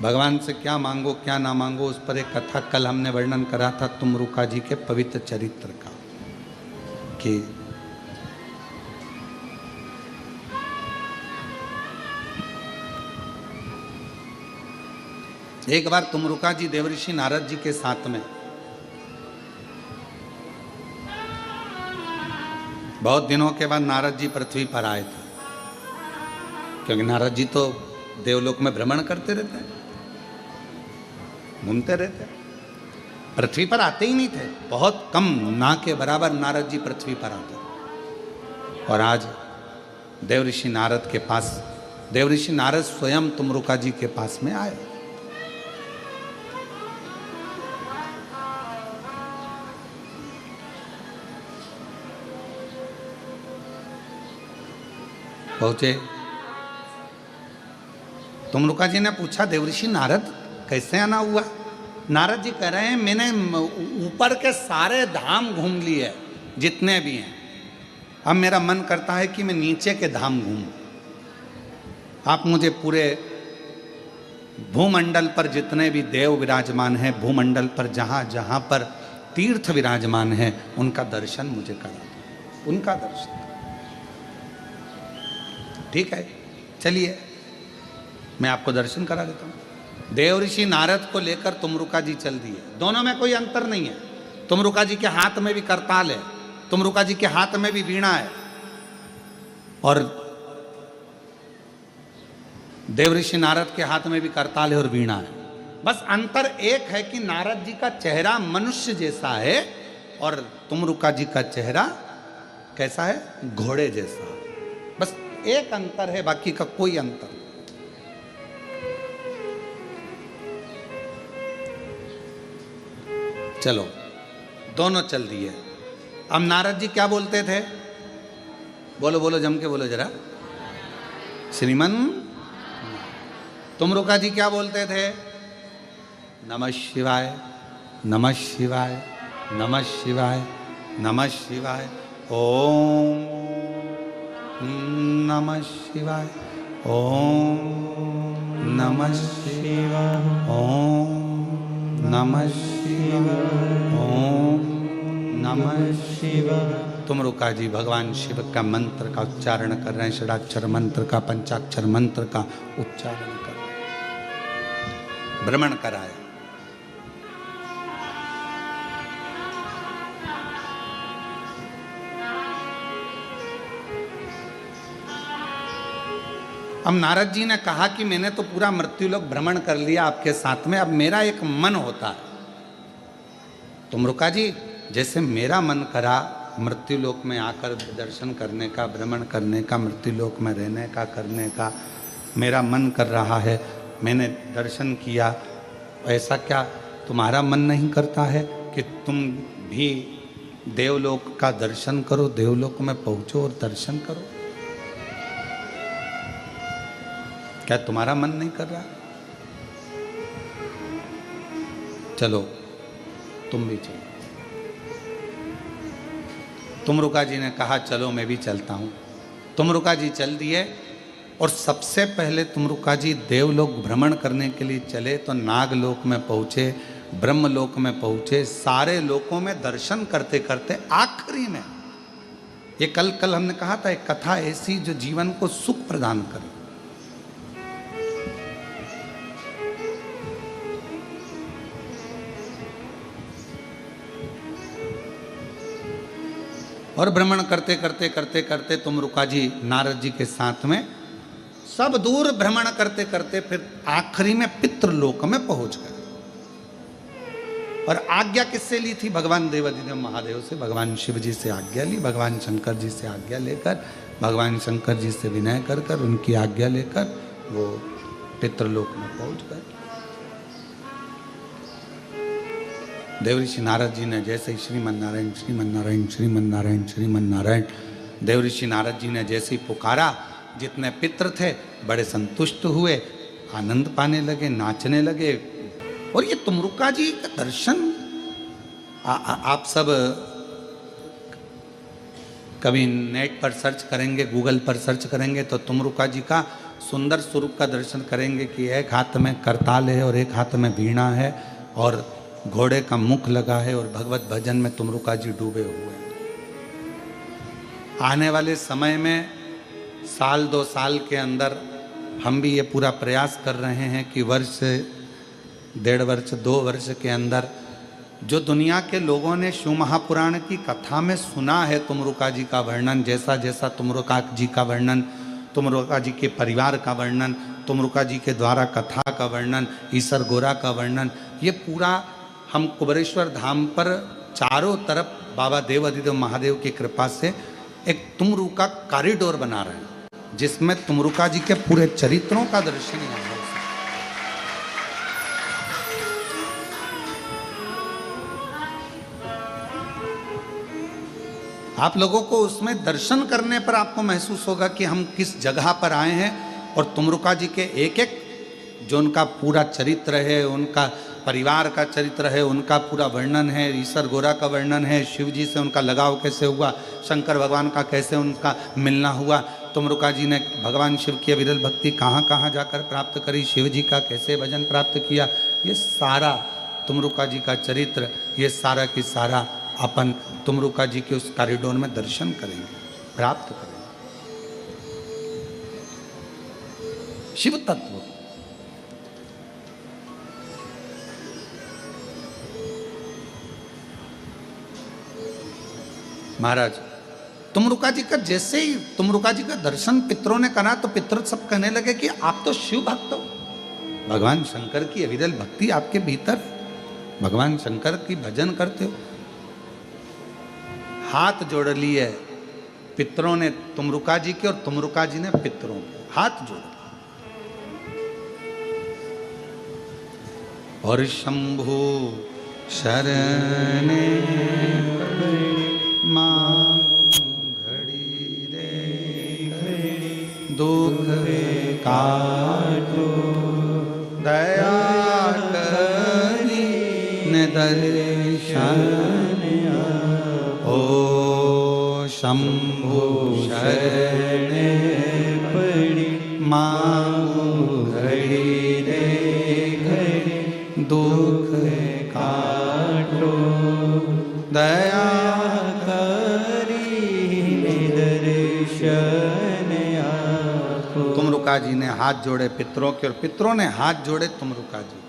भगवान से क्या मांगो क्या ना मांगो, उस पर एक कथा कल हमने वर्णन करा था तुमरुका जी के पवित्र चरित्र का, कि एक बार तुमरुका जी देवऋषि नारद जी के साथ में, बहुत दिनों के बाद नारद जी पृथ्वी पर आए थे, क्योंकि नारद जी तो देवलोक में भ्रमण करते रहते हैं, घूमते रहते, पृथ्वी पर आते ही नहीं थे, बहुत कम, ना के बराबर नारद जी पृथ्वी पर आते। और आज देवऋषि नारद के पास, देवऋषि नारद स्वयं तुमरुका जी के पास में आए। पहुंचे, तुमरुका जी ने पूछा देवऋषि नारद कैसे आना हुआ? नारद जी कह रहे हैं मैंने ऊपर के सारे धाम घूम लिए जितने भी हैं, अब मेरा मन करता है कि मैं नीचे के धाम घूमूं। आप मुझे पूरे भूमंडल पर जितने भी देव विराजमान हैं, भूमंडल पर जहाँ जहाँ पर तीर्थ विराजमान हैं, उनका दर्शन मुझे करा दो, उनका दर्शन। ठीक है, चलिए मैं आपको दर्शन करा देता हूँ। देवऋषि नारद को लेकर तुमरुका जी चल दिए। दोनों में कोई अंतर नहीं है। तुमरुका जी के हाथ में भी करताल है, तुमरुका जी के हाथ में भी वीणा है, और देवऋषि नारद के हाथ में भी करताल है और वीणा है। बस अंतर एक है कि नारद जी का चेहरा मनुष्य जैसा है और तुमरुका जी का चेहरा कैसा है? घोड़े जैसा। बस एक अंतर है, बाकी का कोई अंतर नहीं। चलो दोनों चल दिए। अब नारद जी क्या बोलते थे? बोलो बोलो, जम के बोलो जरा। श्रीमन। तुमरुका जी क्या बोलते थे? नमः शिवाय, नमः शिवाय, नमः शिवाय, नमः शिवाय, ओम नमः शिवाय, ओम नमः शिवाय, ओम नमः शिवाय, ओम नमः शिवाय। तुमरुका जी भगवान शिव का मंत्र का उच्चारण कर रहे हैं, षडाक्षर मंत्र का, पंचाक्षर मंत्र का उच्चारण कर रहे हैं। भ्रमण कराया। अब नारद जी ने कहा कि मैंने तो पूरा मृत्युलोक भ्रमण कर लिया आपके साथ में, अब मेरा एक मन होता है। तुमरुका जी, जैसे मेरा मन करा मृत्युलोक में आकर दर्शन करने का, भ्रमण करने का, मृत्युलोक में रहने का, करने का मेरा मन कर रहा है, मैंने दर्शन किया, ऐसा क्या तुम्हारा मन नहीं करता है कि तुम भी देवलोक का दर्शन करो, देवलोक में पहुँचो और दर्शन करो? क्या तुम्हारा मन नहीं कर रहा? चलो तुम भी चलो। तुमरुका जी ने कहा चलो मैं भी चलता हूँ। तुमरुका जी चल दिए और सबसे पहले तुमरुका जी देवलोक भ्रमण करने के लिए चले तो नागलोक में पहुँचे, ब्रह्मलोक में पहुँचे, सारे लोकों में दर्शन करते करते आखिरी में ये कल हमने कहा था एक कथा ऐसी जो जीवन को सुख प्रदान करे। और भ्रमण करते करते करते करते तुमरुका जी नारद जी के साथ में सब दूर भ्रमण करते करते फिर आखिरी में पितृलोक में पहुंच गए। और आज्ञा किससे ली थी? भगवान देवाधिदेव महादेव से, भगवान शिव जी से आज्ञा ली, भगवान शंकर जी से आज्ञा लेकर, भगवान शंकर जी से विनय कर कर उनकी आज्ञा लेकर वो पितृलोक में पहुंच गए। देव ऋषि नारद जी ने जैसे ही श्रीमन नारायण श्रीमन नारायण श्रीमन नारायण श्रीमन नारायण, देव ऋषि नारद जी ने जैसे ही पुकारा, जितने पितृ थे बड़े संतुष्ट हुए, आनंद पाने लगे, नाचने लगे। और ये तुमरुका जी का दर्शन आप सब कभी नेट पर सर्च करेंगे, गूगल पर सर्च करेंगे तो तुमरुका जी का सुंदर स्वरूप का दर्शन करेंगे कि एक हाथ में करताल है और एक हाथ में वीणा है और घोड़े का मुख लगा है और भगवत भजन में तुमरुका जी डूबे हुए हैं। आने वाले समय में साल 2 साल के अंदर हम भी ये पूरा प्रयास कर रहे हैं कि वर्ष 1.5 वर्ष 2 वर्ष के अंदर जो दुनिया के लोगों ने शिव महापुराण की कथा में सुना है तुमरुका जी का वर्णन, जैसा जैसा तुमरुका जी का वर्णन, तुमरुका जी के परिवार का वर्णन, तुमरुका जी के द्वारा कथा का वर्णन, ईसर गोरा का वर्णन, ये पूरा हम कुबेरेश्वर धाम पर चारों तरफ बाबा देव अधिदेव महादेव की कृपा से एक तुमरुका कॉरिडोर बना रहे हैं, जिसमें तुमरुका जी के पूरे चरित्रों का दर्शन यहाँ हो। आप लोगों को उसमें दर्शन करने पर आपको महसूस होगा कि हम किस जगह पर आए हैं और तुमरुका जी के एक एक जो उनका पूरा चरित्र है, उनका परिवार का चरित्र है, उनका पूरा वर्णन है, ईसर गोरा का वर्णन है, शिव जी से उनका लगाव कैसे हुआ, शंकर भगवान का कैसे उनका मिलना हुआ, तुमरुका जी ने भगवान शिव की विरल भक्ति कहाँ कहाँ जाकर प्राप्त करी, शिव जी का कैसे भजन प्राप्त किया, ये सारा तुमरुका जी का चरित्र, ये सारा की सारा अपन तुमरुका जी के उस कॉरिडोर में दर्शन करेंगे, प्राप्त करेंगे। शिव तत्व महाराज तुमरुका जी का जैसे ही तुमरुका जी का दर्शन पितरों ने करा तो पितर सब कहने लगे कि आप तो शिव भक्त हो, भगवान शंकर की अविरल भक्ति आपके भीतर, भगवान शंकर की भजन करते हो। हाथ जोड़ लिए पितरों ने तुमरुका जी के और तुमरुका जी ने पितरों के हाथ जोड़ और शंभु शरण मांगू घड़ी रे दुख काटो दया करी ने दर्शन ओ शंभु शरण पड़ी मांगू घड़ी रे घड़ी दुख काटो दया तुमरुका जी ने हाथ जोड़े पितरों के और पितरों ने हाथ जोड़े तुमरुका जी।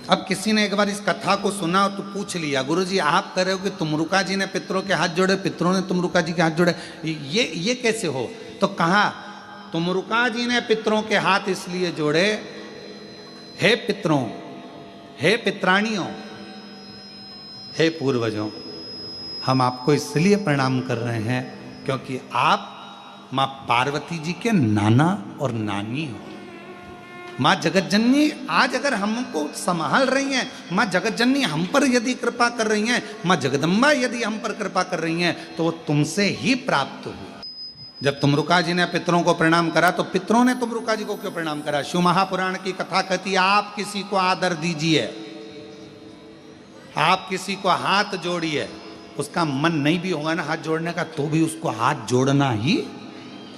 अब किसी ने एक बार इस कथा को सुना तो पूछ लिया, गुरुजी आप कह रहे हो कि तुमरुका जी ने पितरों के हाथ जोड़े, पितरों ने तुमरुका जी के हाथ जोड़े, ये कैसे हो? तो कहा तुमरुका जी ने पितरों के हाथ इसलिए जोड़े, हे पितरों, हे पित्राणियों, हे पूर्वजों, हम आपको इसलिए प्रणाम कर रहे हैं क्योंकि आप माँ पार्वती जी के नाना और नानी हो। माँ जगतजननी आज अगर हमको संभाल रही हैं, माँ जगतजननी हम पर यदि कृपा कर रही हैं, माँ जगदम्बा यदि हम पर कृपा कर रही हैं तो वो तुमसे ही प्राप्त हुई। जब तुमरुका जी ने पितरों को प्रणाम करा तो पितरों ने तुमरुका जी को क्यों प्रणाम करा? शिव महापुराण की कथा कहती है आप किसी को आदर दीजिए, आप किसी को हाथ जोड़िए, उसका मन नहीं भी होगा ना हाथ जोड़ने का तो भी उसको हाथ जोड़ना ही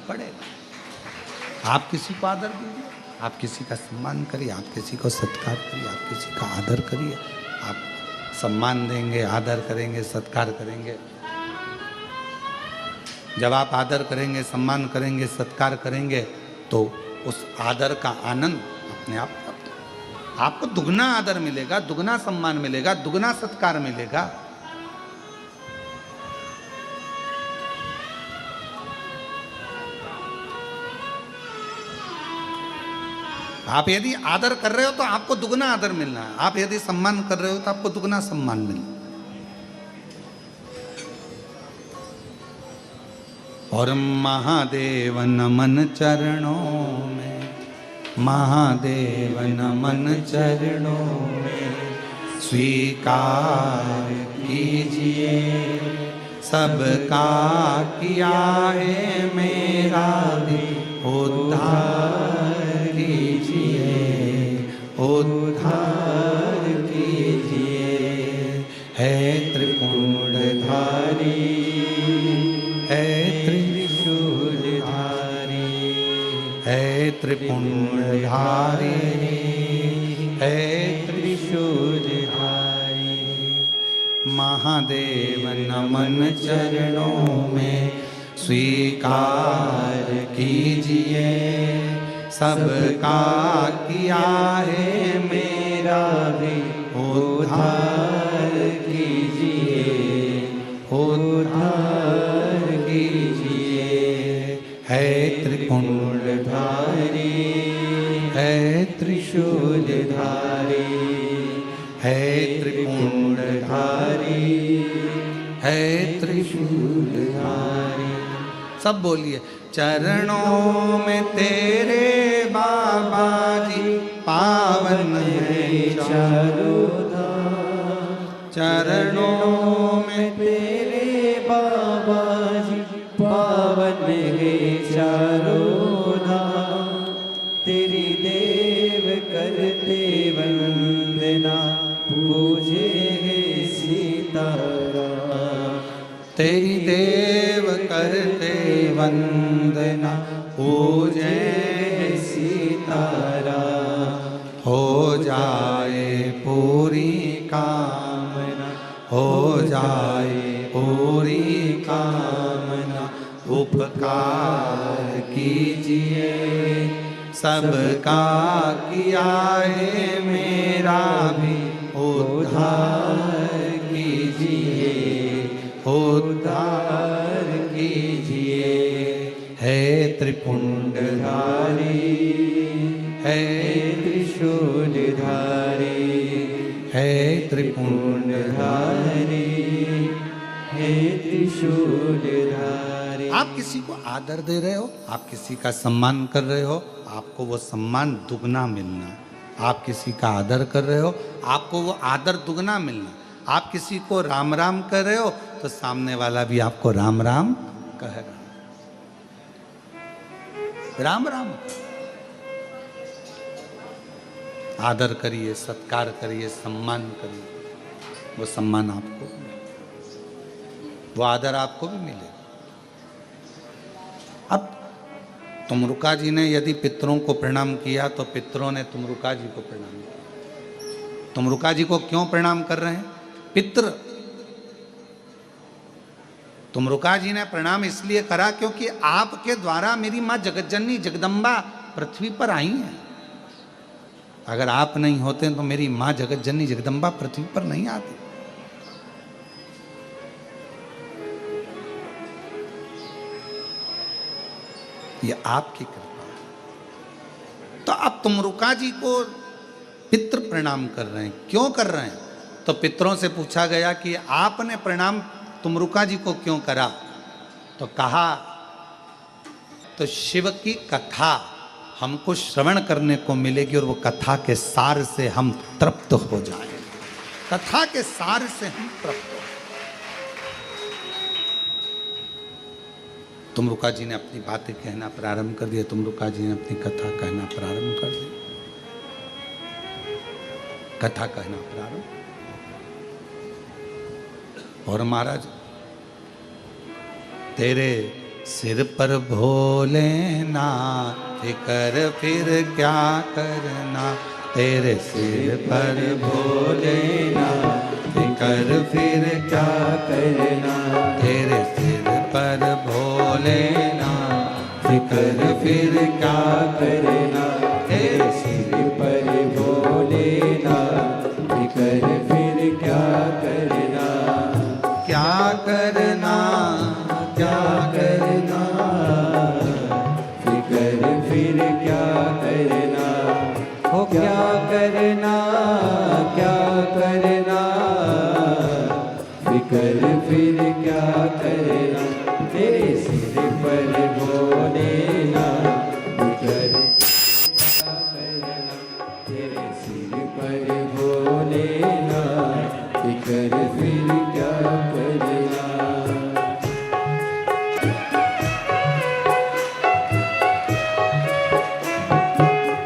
पड़ेगा। आप किसी को आदर दीजिए, आप किसी का सम्मान करिए, आप किसी को सत्कार करिए, आप किसी का आदर करिए। आप सम्मान देंगे, आदर करेंगे, सत्कार करेंगे, जब आप आदर करेंगे, सम्मान करेंगे, सत्कार करेंगे तो उस आदर का आनंद अपने आप आपको दुगना आदर मिलेगा, दुगना सम्मान मिलेगा, दुगना सत्कार मिलेगा। आप यदि आदर कर रहे हो तो आपको दुगना आदर मिलना है, आप यदि सम्मान कर रहे हो तो आपको दुगना सम्मान मिलना। और महादेव नमन चरणों में महादेव नमन चरणों में स्वीकार कीजिए, सबका किया है मेरा भी उद्धार कीजिए, उद्धार कीजिए। है त्रिपुंडधारी, है त्रिशूलधारी, है त्रिपुंडधारी, है त्रिशूलधारी। महादेव नमन चरणों में स्वीकार कीजिए, सबका किया है मेरा भी उद्धार कीजिए, उद्धार कीजिए। है त्रिपुंडधारी, है त्रिशूलधारी, है त्रिपुंडधारी, है त्रिशूलधारी। सब बोलिए। चरणों में तेरे बाबा जी पावन है चारों धाम, चरणों में तेरे बाबा जी पावन है चारों धाम। तेरी देव करते वंदना, पूजे है सीताराम। तेरी देव करते वंदना, पूजे सीताराम। हो जाए पूरी कामना, हो जाए पूरी कामना। उपकार कीजिए, सबका किया है मेरा भी उद्धार कीजिए, उद्धार कीजिए। है त्रिपुंडधारी, है त्रिशूलधारी, है त्रिपुंडधारी, है त्रिशूलधारी। आप किसी को आदर दे रहे हो, आप किसी का सम्मान कर रहे हो, आपको वो सम्मान दुगना मिलना। आप किसी का आदर कर रहे हो, आपको वो आदर दुगना मिलना। आप किसी को राम राम कर रहे हो तो सामने वाला भी आपको राम राम कह रहा। राम राम आदर करिए, सत्कार करिए, सम्मान करिए, वो सम्मान आपको, वो आदर आपको भी मिलेगा। अब तुमरुका जी ने यदि पितरों को प्रणाम किया तो पितरों ने तुमरुका जी को प्रणाम किया। तुमरुका जी को क्यों प्रणाम कर रहे हैं? पितृ। तुमरुका जी ने प्रणाम इसलिए करा क्योंकि आपके द्वारा मेरी माँ जगतजननी जगदम्बा पृथ्वी पर आई हैं। अगर आप नहीं होते तो मेरी माँ जगतजननी जगदम्बा पृथ्वी पर नहीं आती। ये आपकी कृपा है। तो अब तुमरुका जी को पितृ प्रणाम कर रहे हैं। क्यों कर रहे हैं? तो पितरों से पूछा गया कि आपने प्रणाम तुमरुका जी को क्यों करा? तो कहा तो शिव की कथा हमको श्रवण करने को मिलेगी और वो कथा के सार से हम तृप्त हो जाएंगे। कथा के सार से हम तृप्त हो। तुमरुका जी ने अपनी बातें कहना प्रारंभ कर दिया। तुमरुका जी ने अपनी कथा कहना प्रारंभ कर दी। कथा कहना प्रारंभ। और महाराज, तेरे सिर पर भोलेनाथ कर फिर क्या करना, तेरे सिर पर भोलेनाथ कर फिर क्या करना, तेरे सिर पर भोलेनाथ कर फिर क्या करना, तेरे सिर पर भोलेनाथ कर फिर क्या करना, क्या करना, क्या करना, फिकर फिर क्या करना, हो क्या करना, क्या करना, फिकर फिर क्या करना, तेरे सिर पर भोलेनाथ फिकर क्या भोलेनाथ फिकर फिर क्या करना।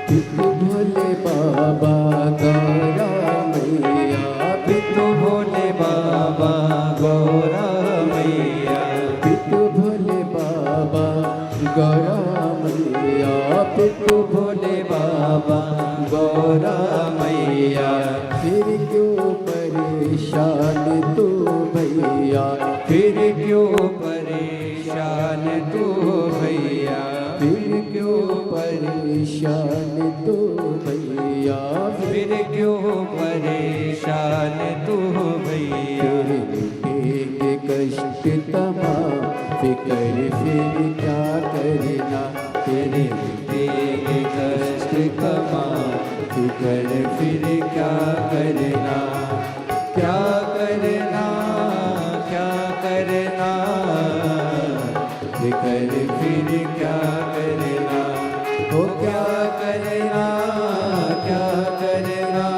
पितु भोले बाबा गौरा मैया, पितु भोले बाबा गौरा मैया, पितु भोले बाबा गौरा मैया, पितु भोले बाबा गौरा मैया। फिर क्यों परेशान तू भैया, फिर क्यों परेशान तू भैया, फिर क्यों परेशान तू भैया, फिर क्यों परेशान तू भैया। तेरे कष्ट तमाम फिकर फिर क्या करना, तेरे तेरे कष्ट तमाम फिकर फिर क्या करना। क्या करना, क्या करना, फिकर फिर क्या करना। ओ क्या करना, क्या करना,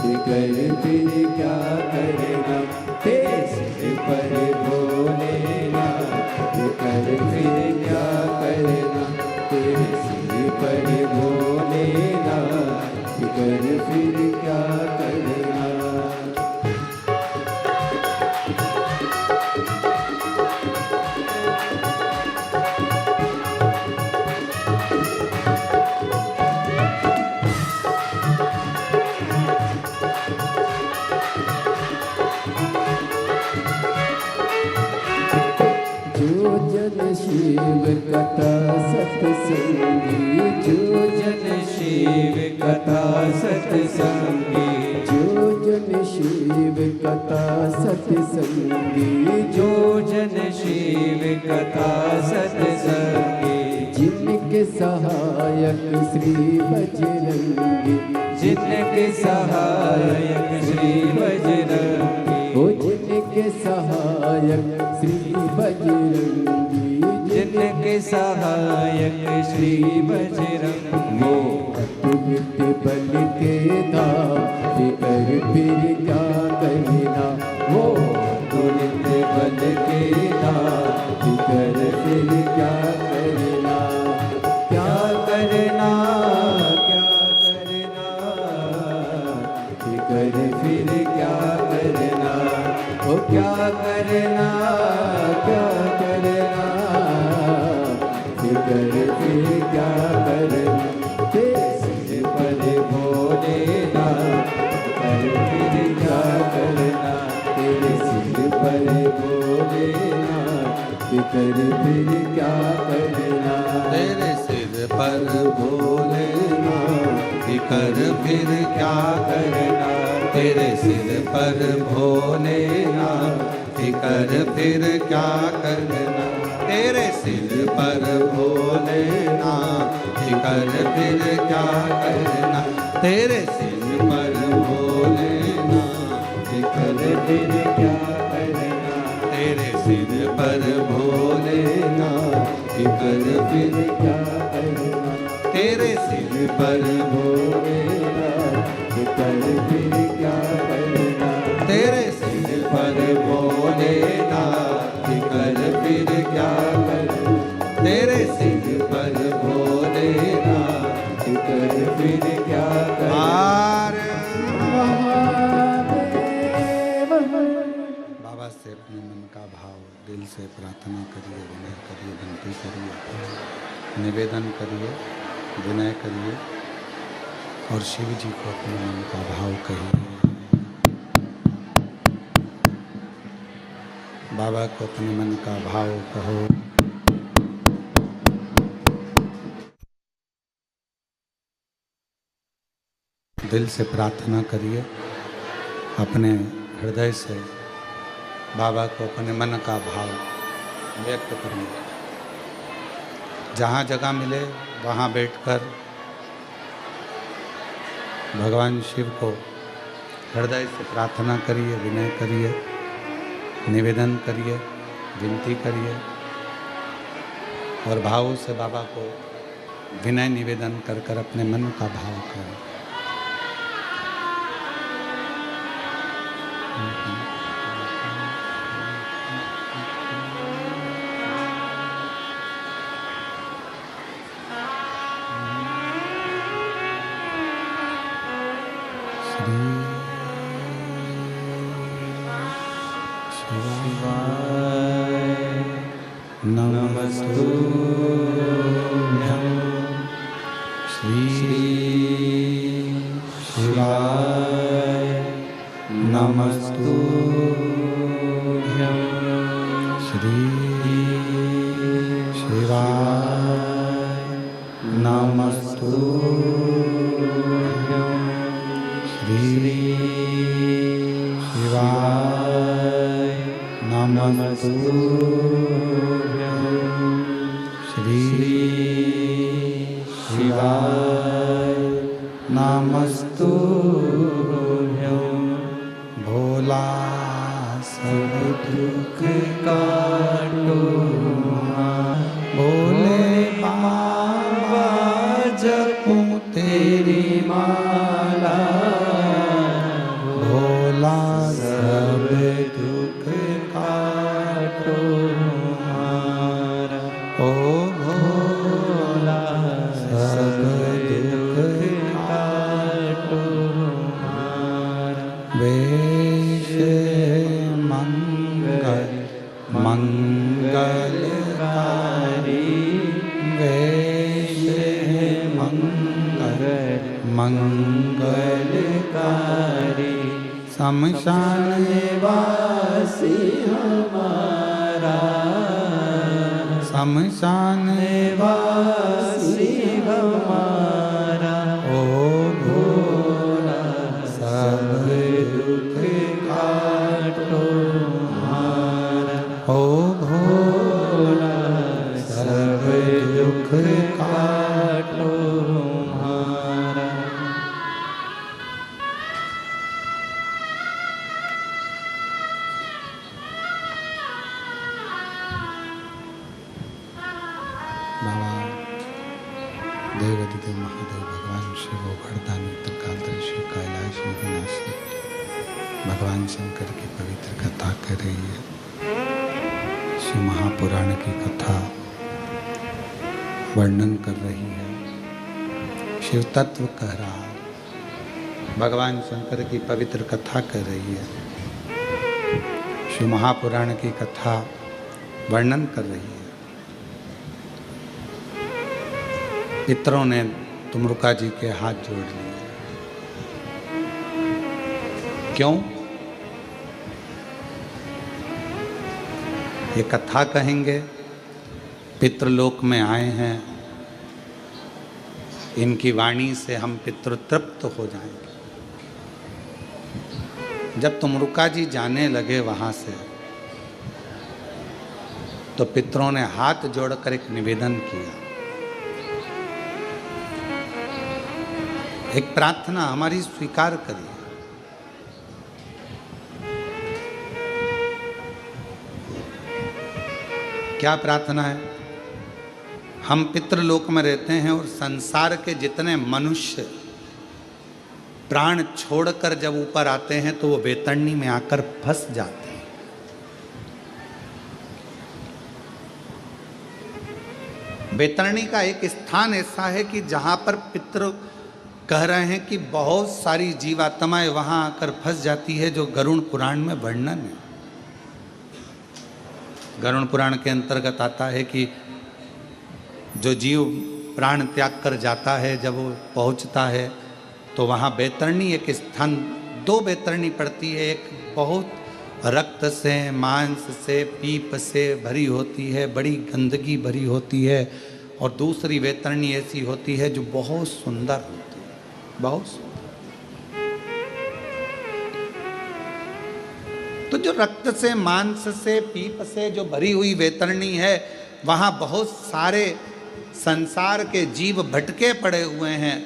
फिकर फिर क्या करना। तेरे सिर पर भोलेनाथ फिकर फिर क्या करना, तेरे सिर पर भोलेनाथ फिकर फिर क्या करना। जो जन शिव कथा सत्संगी, जो जन शिव कथा सत्संगी, जो जन शिव कथा सत्संगी, जो जन शिव कथा सत्संगी। जिनके सहायक श्री बजरंगी, जिनके सहायक श्री बजरंगी, ओ जिनके सहायक श्री बजरंगी, जिनके सहायक श्री बजरंगी। वो अतुलित बल के धाम फिकर फिर क्या करना, वो अतुलित बल के धाम फिकर फिर क्या करना। क्या करना, क्या करना, फिकर फिर क्या करना। ओ क्या करना, क्या करना, फिकर फिर क्या करना। तेरे सिर पर भोलेनाथ फिकर फिर क्या करना, तेरे सिर पर भोलेनाथ फिकर फिर क्या करना। तेरे सिर पर भोलेनाथ फिकर फिर क्या करना, तेरे सिर पर भोलेनाथ फिकर फिर क्या करना। तेरे सिर पर भोलेनाथ फिकर फिर क्या करना, तेरे सिर पर भोलेनाथ फिकर फिर क्या करना। तेरे सिर पर भोलेनाथ फिकर फिर क्या करना, तेरे सिर पर भोलेनाथ फिकर फिर क्या करना। तेरे सिर पर भोलेनाथ फिकर फिर क्या करना, तेरे सिर पर भोलेनाथ फिकर फिर क्या करना। बाबा से अपने मन का भाव दिल से प्रार्थना करिए, विनय करिए, विनती करिए, निवेदन करिए, विनय करिए और शिव जी को अपने मन का भाव कहिए। बाबा को अपने मन का भाव कहो। दिल से प्रार्थना करिए, अपने हृदय से बाबा को अपने मन का भाव व्यक्त करिए। जहाँ जगह मिले वहाँ बैठकर भगवान शिव को हृदय से प्रार्थना करिए, विनय करिए, निवेदन करिए, विनती करिए और भाव से बाबा को विनय निवेदन कर कर अपने मन का भाव करें। नमस्तुभ्यं श्री शिवाय नमस्तुभ्यं श्री शिवाय नमस्तुभ्यं श्री शिवाय नमस्तुभ्यं श्री शिवाय नमस्तुभ्यं भोला सब दुख काटो भोले बाबा जपूं तेरी माला भोला सब दुख काटो ओ भोला सब दुख काटो वेश मंगल मंगलकारी वेश मंगल मंगलकारी शमशान वासी हमारा शमशान वासी हमारा ओ भोला सब दुख काटो हमारा ओ भोला सब दुख काटो हमारा। बाबा देवादिदेव महादेव भगवान शिव वरदानी त्रिकालदर्शी कैलाशी विनाशी भगवान शंकर की पवित्र कथा कर रही है। शिव महापुराण की कथा वर्णन कर रही है, शिव तत्व कह रहा है, भगवान शंकर की पवित्र कथा कर रही है, शिव महापुराण की कथा वर्णन कर रही है। पितरों ने तुमरुका जी के हाथ जोड़ लिए। क्यों? ये कथा कहेंगे, पितृलोक में आए हैं, इनकी वाणी से हम पितृतृप्त हो जाएंगे। जब तुमरुका जी जाने लगे वहां से, तो पितरों ने हाथ जोड़कर एक निवेदन किया, एक प्रार्थना हमारी स्वीकार करिए। क्या प्रार्थना है? हम पितृलोक में रहते हैं और संसार के जितने मनुष्य प्राण छोड़कर जब ऊपर आते हैं तो वो बेतरणी में आकर फंस जाते हैं। बेतरणी का एक स्थान ऐसा है कि जहां पर पितृ कह रहे हैं कि बहुत सारी जीवात्माएं वहां आकर फंस जाती है, जो गरुड़ पुराण में वर्णन है। गरुड़ पुराण के अंतर्गत आता है कि जो जीव प्राण त्याग कर जाता है, जब वो पहुंचता है तो वहाँ बैतरणी एक स्थान, दो बैतरणी पड़ती है। एक बहुत रक्त से, मांस से, पीप से भरी होती है, बड़ी गंदगी भरी होती है, और दूसरी बैतरणी ऐसी होती है जो बहुत सुंदर होती है, बहुत सुंदर। तो जो रक्त से, मांस से, पीप से जो भरी हुई बैतरणी है, वहाँ बहुत सारे संसार के जीव भटके पड़े हुए हैं,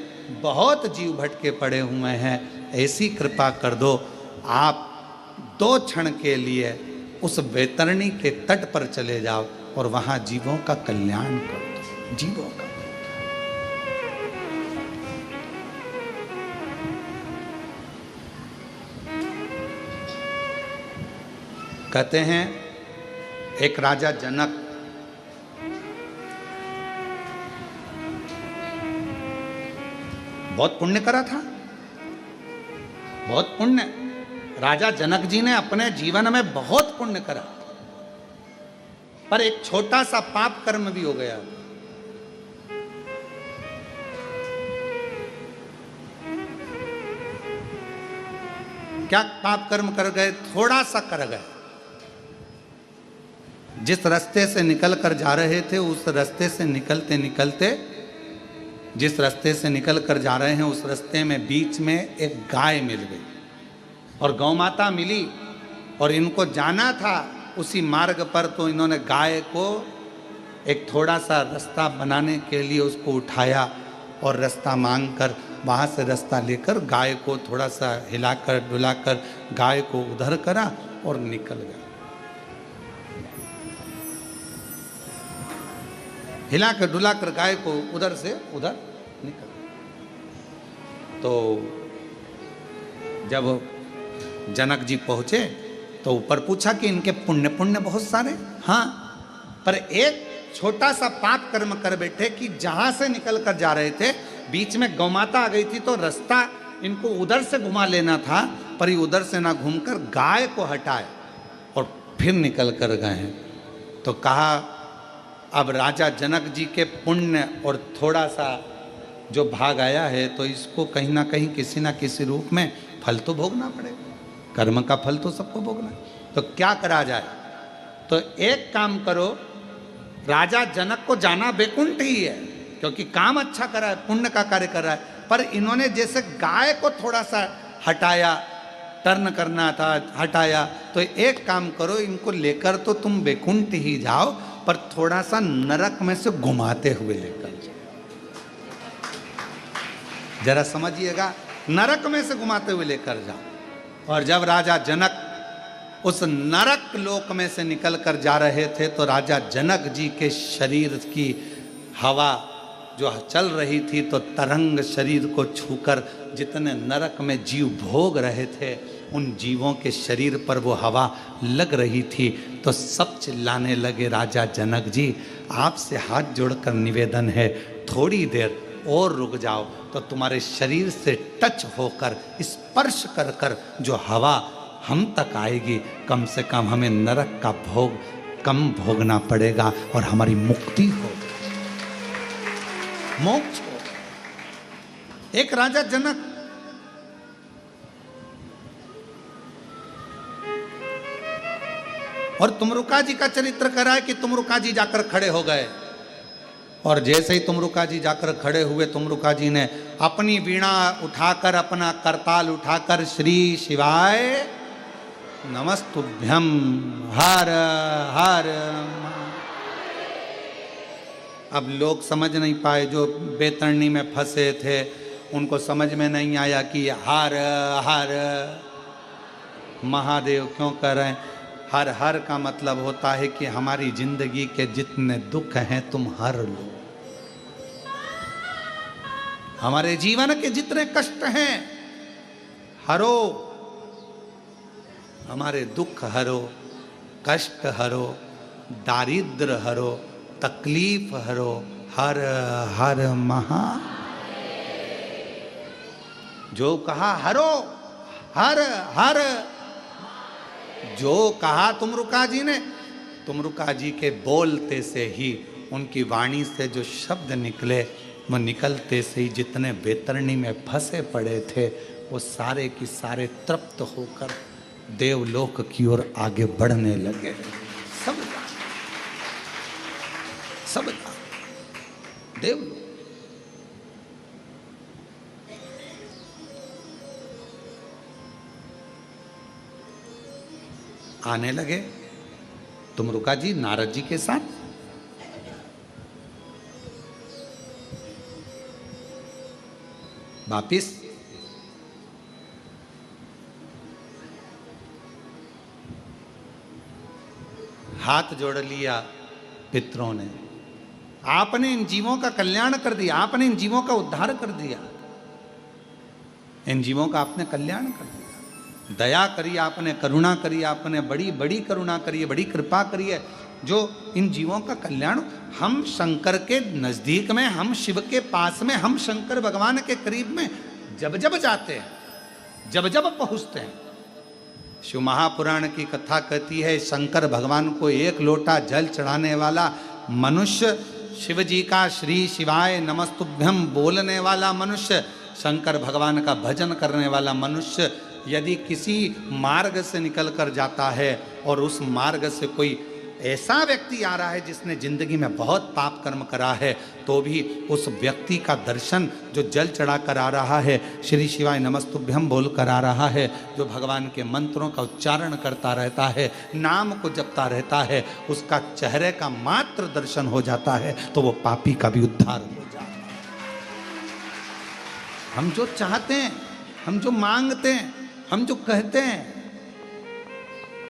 बहुत जीव भटके पड़े हुए हैं। ऐसी कृपा कर दो, आप 2 क्षण के लिए उस बैतरणी के तट पर चले जाओ और वहाँ जीवों का कल्याण कर दो, जीवों का। कहते हैं एक राजा जनक बहुत पुण्य करा था, बहुत पुण्य। राजा जनक जी ने अपने जीवन में बहुत पुण्य करा, पर एक छोटा सा पाप कर्म भी हो गया। क्या पाप कर्म कर गए? थोड़ा सा कर गए। जिस रास्ते से निकल कर जा रहे थे, उस रास्ते से निकलते निकलते, जिस रास्ते से निकल कर जा रहे हैं उस रास्ते में बीच में एक गाय मिल गई और गौ माता मिली, और इनको जाना था उसी मार्ग पर, तो इन्होंने गाय को एक थोड़ा सा रास्ता बनाने के लिए उसको उठाया और रास्ता मांग कर वहाँ से रास्ता लेकर गाय को थोड़ा सा हिलाकर डुलाकर गाय को उधर करा और निकल गया। हिलाकर डुलाकर गाय को उधर से उधर निकल गया। तो जब जनक जी पहुँचे तो ऊपर पूछा कि इनके पुण्य बहुत सारे, हाँ, पर एक छोटा सा पाप कर्म कर बैठे कि जहां से निकल कर जा रहे थे बीच में गौमाता आ गई थी, तो रास्ता इनको उधर से घुमा लेना था, पर ये उधर से ना घूमकर गाय को हटाए और फिर निकल कर गए हैं। तो कहा अब राजा जनक जी के पुण्य और थोड़ा सा जो भाग आया है, तो इसको कहीं ना कहीं किसी ना किसी रूप में फल तो भोगना पड़ेगा। कर्म का फल तो सबको भोगना है। तो क्या करा जाए? तो एक काम करो, राजा जनक को जाना बैकुंठ ही है, क्योंकि काम अच्छा करा है, पुण्य का कार्य कर रहा है, पर इन्होंने जैसे गाय को थोड़ा सा हटाया, टर्न करना था, हटाया, तो एक काम करो, इनको लेकर तो तुम बैकुंठ ही जाओ, पर थोड़ा सा नरक में से घुमाते हुए लेकर जाओ। जरा समझिएगा, नरक में से घुमाते हुए लेकर जाओ। और जब राजा जनक उस नरक लोक में से निकल कर जा रहे थे, तो राजा जनक जी के शरीर की हवा जो चल रही थी, तो तरंग शरीर को छूकर जितने नरक में जीव भोग रहे थे, उन जीवों के शरीर पर वो हवा लग रही थी। तो सब चिल्लाने लगे, राजा जनक जी, आपसे हाथ जोड़कर निवेदन है, थोड़ी देर और रुक जाओ, तो तुम्हारे शरीर से टच होकर, स्पर्श कर कर जो हवा हम तक आएगी, कम से कम हमें नरक का भोग कम भोगना पड़ेगा और हमारी मुक्ति हो, मोक्ष हो। एक राजा जनक और तुमरुका जी का चरित्र करा है कि तुमरुका जी जाकर खड़े हो गए, और जैसे ही तुमरुका जी जाकर खड़े हुए, तुमरुका जी ने अपनी वीणा उठाकर, अपना करताल उठाकर, श्री शिवाय नमस्तुभ्यम हर हर। अब लोग समझ नहीं पाए, जो बेतरणी में फंसे थे, उनको समझ में नहीं आया कि हर हर महादेव क्यों कर रहे हैं। हर हर का मतलब होता है कि हमारी जिंदगी के जितने दुख हैं तुम हर लो, हमारे जीवन के जितने कष्ट हैं हरो, हमारे दुख हरो, कष्ट हरो, दारिद्र हरो, तकलीफ हरो, हर हर महा। जो कहा हरो, हर हर, जो कहा तुमरुका जी ने, तुमरुका जी के बोलते से ही, उनकी वाणी से जो शब्द निकले, वो निकलते से ही जितने बेतरणी में फंसे पड़े थे, वो सारे की सारे तृप्त होकर देवलोक की ओर आगे बढ़ने लगे। सब देवलोक। आने लगे तुमरुका जी नारद जी के साथ। वापिस हाथ जोड़ लिया पितरों ने, आपने इन जीवों का कल्याण कर दिया, आपने इन जीवों का उद्धार कर दिया, इन जीवों का आपने कल्याण कर दिया, दया करी आपने, करुणा करी आपने, बड़ी बड़ी करुणा करी है, बड़ी कृपा करी है, जो इन जीवों का कल्याण। हम शंकर के नजदीक में, हम शिव के पास में, हम शंकर भगवान के करीब में जब जब जाते हैं, जब जब पहुँचते हैं। शिव महापुराण की कथा कहती है, शंकर भगवान को एक लोटा जल चढ़ाने वाला मनुष्य, शिव जी का श्री शिवाय नमस्तुभ्यम बोलने वाला मनुष्य, शंकर भगवान का भजन करने वाला मनुष्य यदि किसी मार्ग से निकल कर जाता है और उस मार्ग से कोई ऐसा व्यक्ति आ रहा है जिसने जिंदगी में बहुत पाप कर्म करा है, तो भी उस व्यक्ति का दर्शन, जो जल चढ़ा कर आ रहा है, श्री शिवाय नमस्तुभ्यम बोल कर आ रहा है, जो भगवान के मंत्रों का उच्चारण करता रहता है, नाम को जपता रहता है, उसका चेहरे का मात्र दर्शन हो जाता है तो वो पापी का भी उद्धार हो जाता है। हम जो चाहते हैं, हम जो मांगते हैं, हम जो कहते हैं,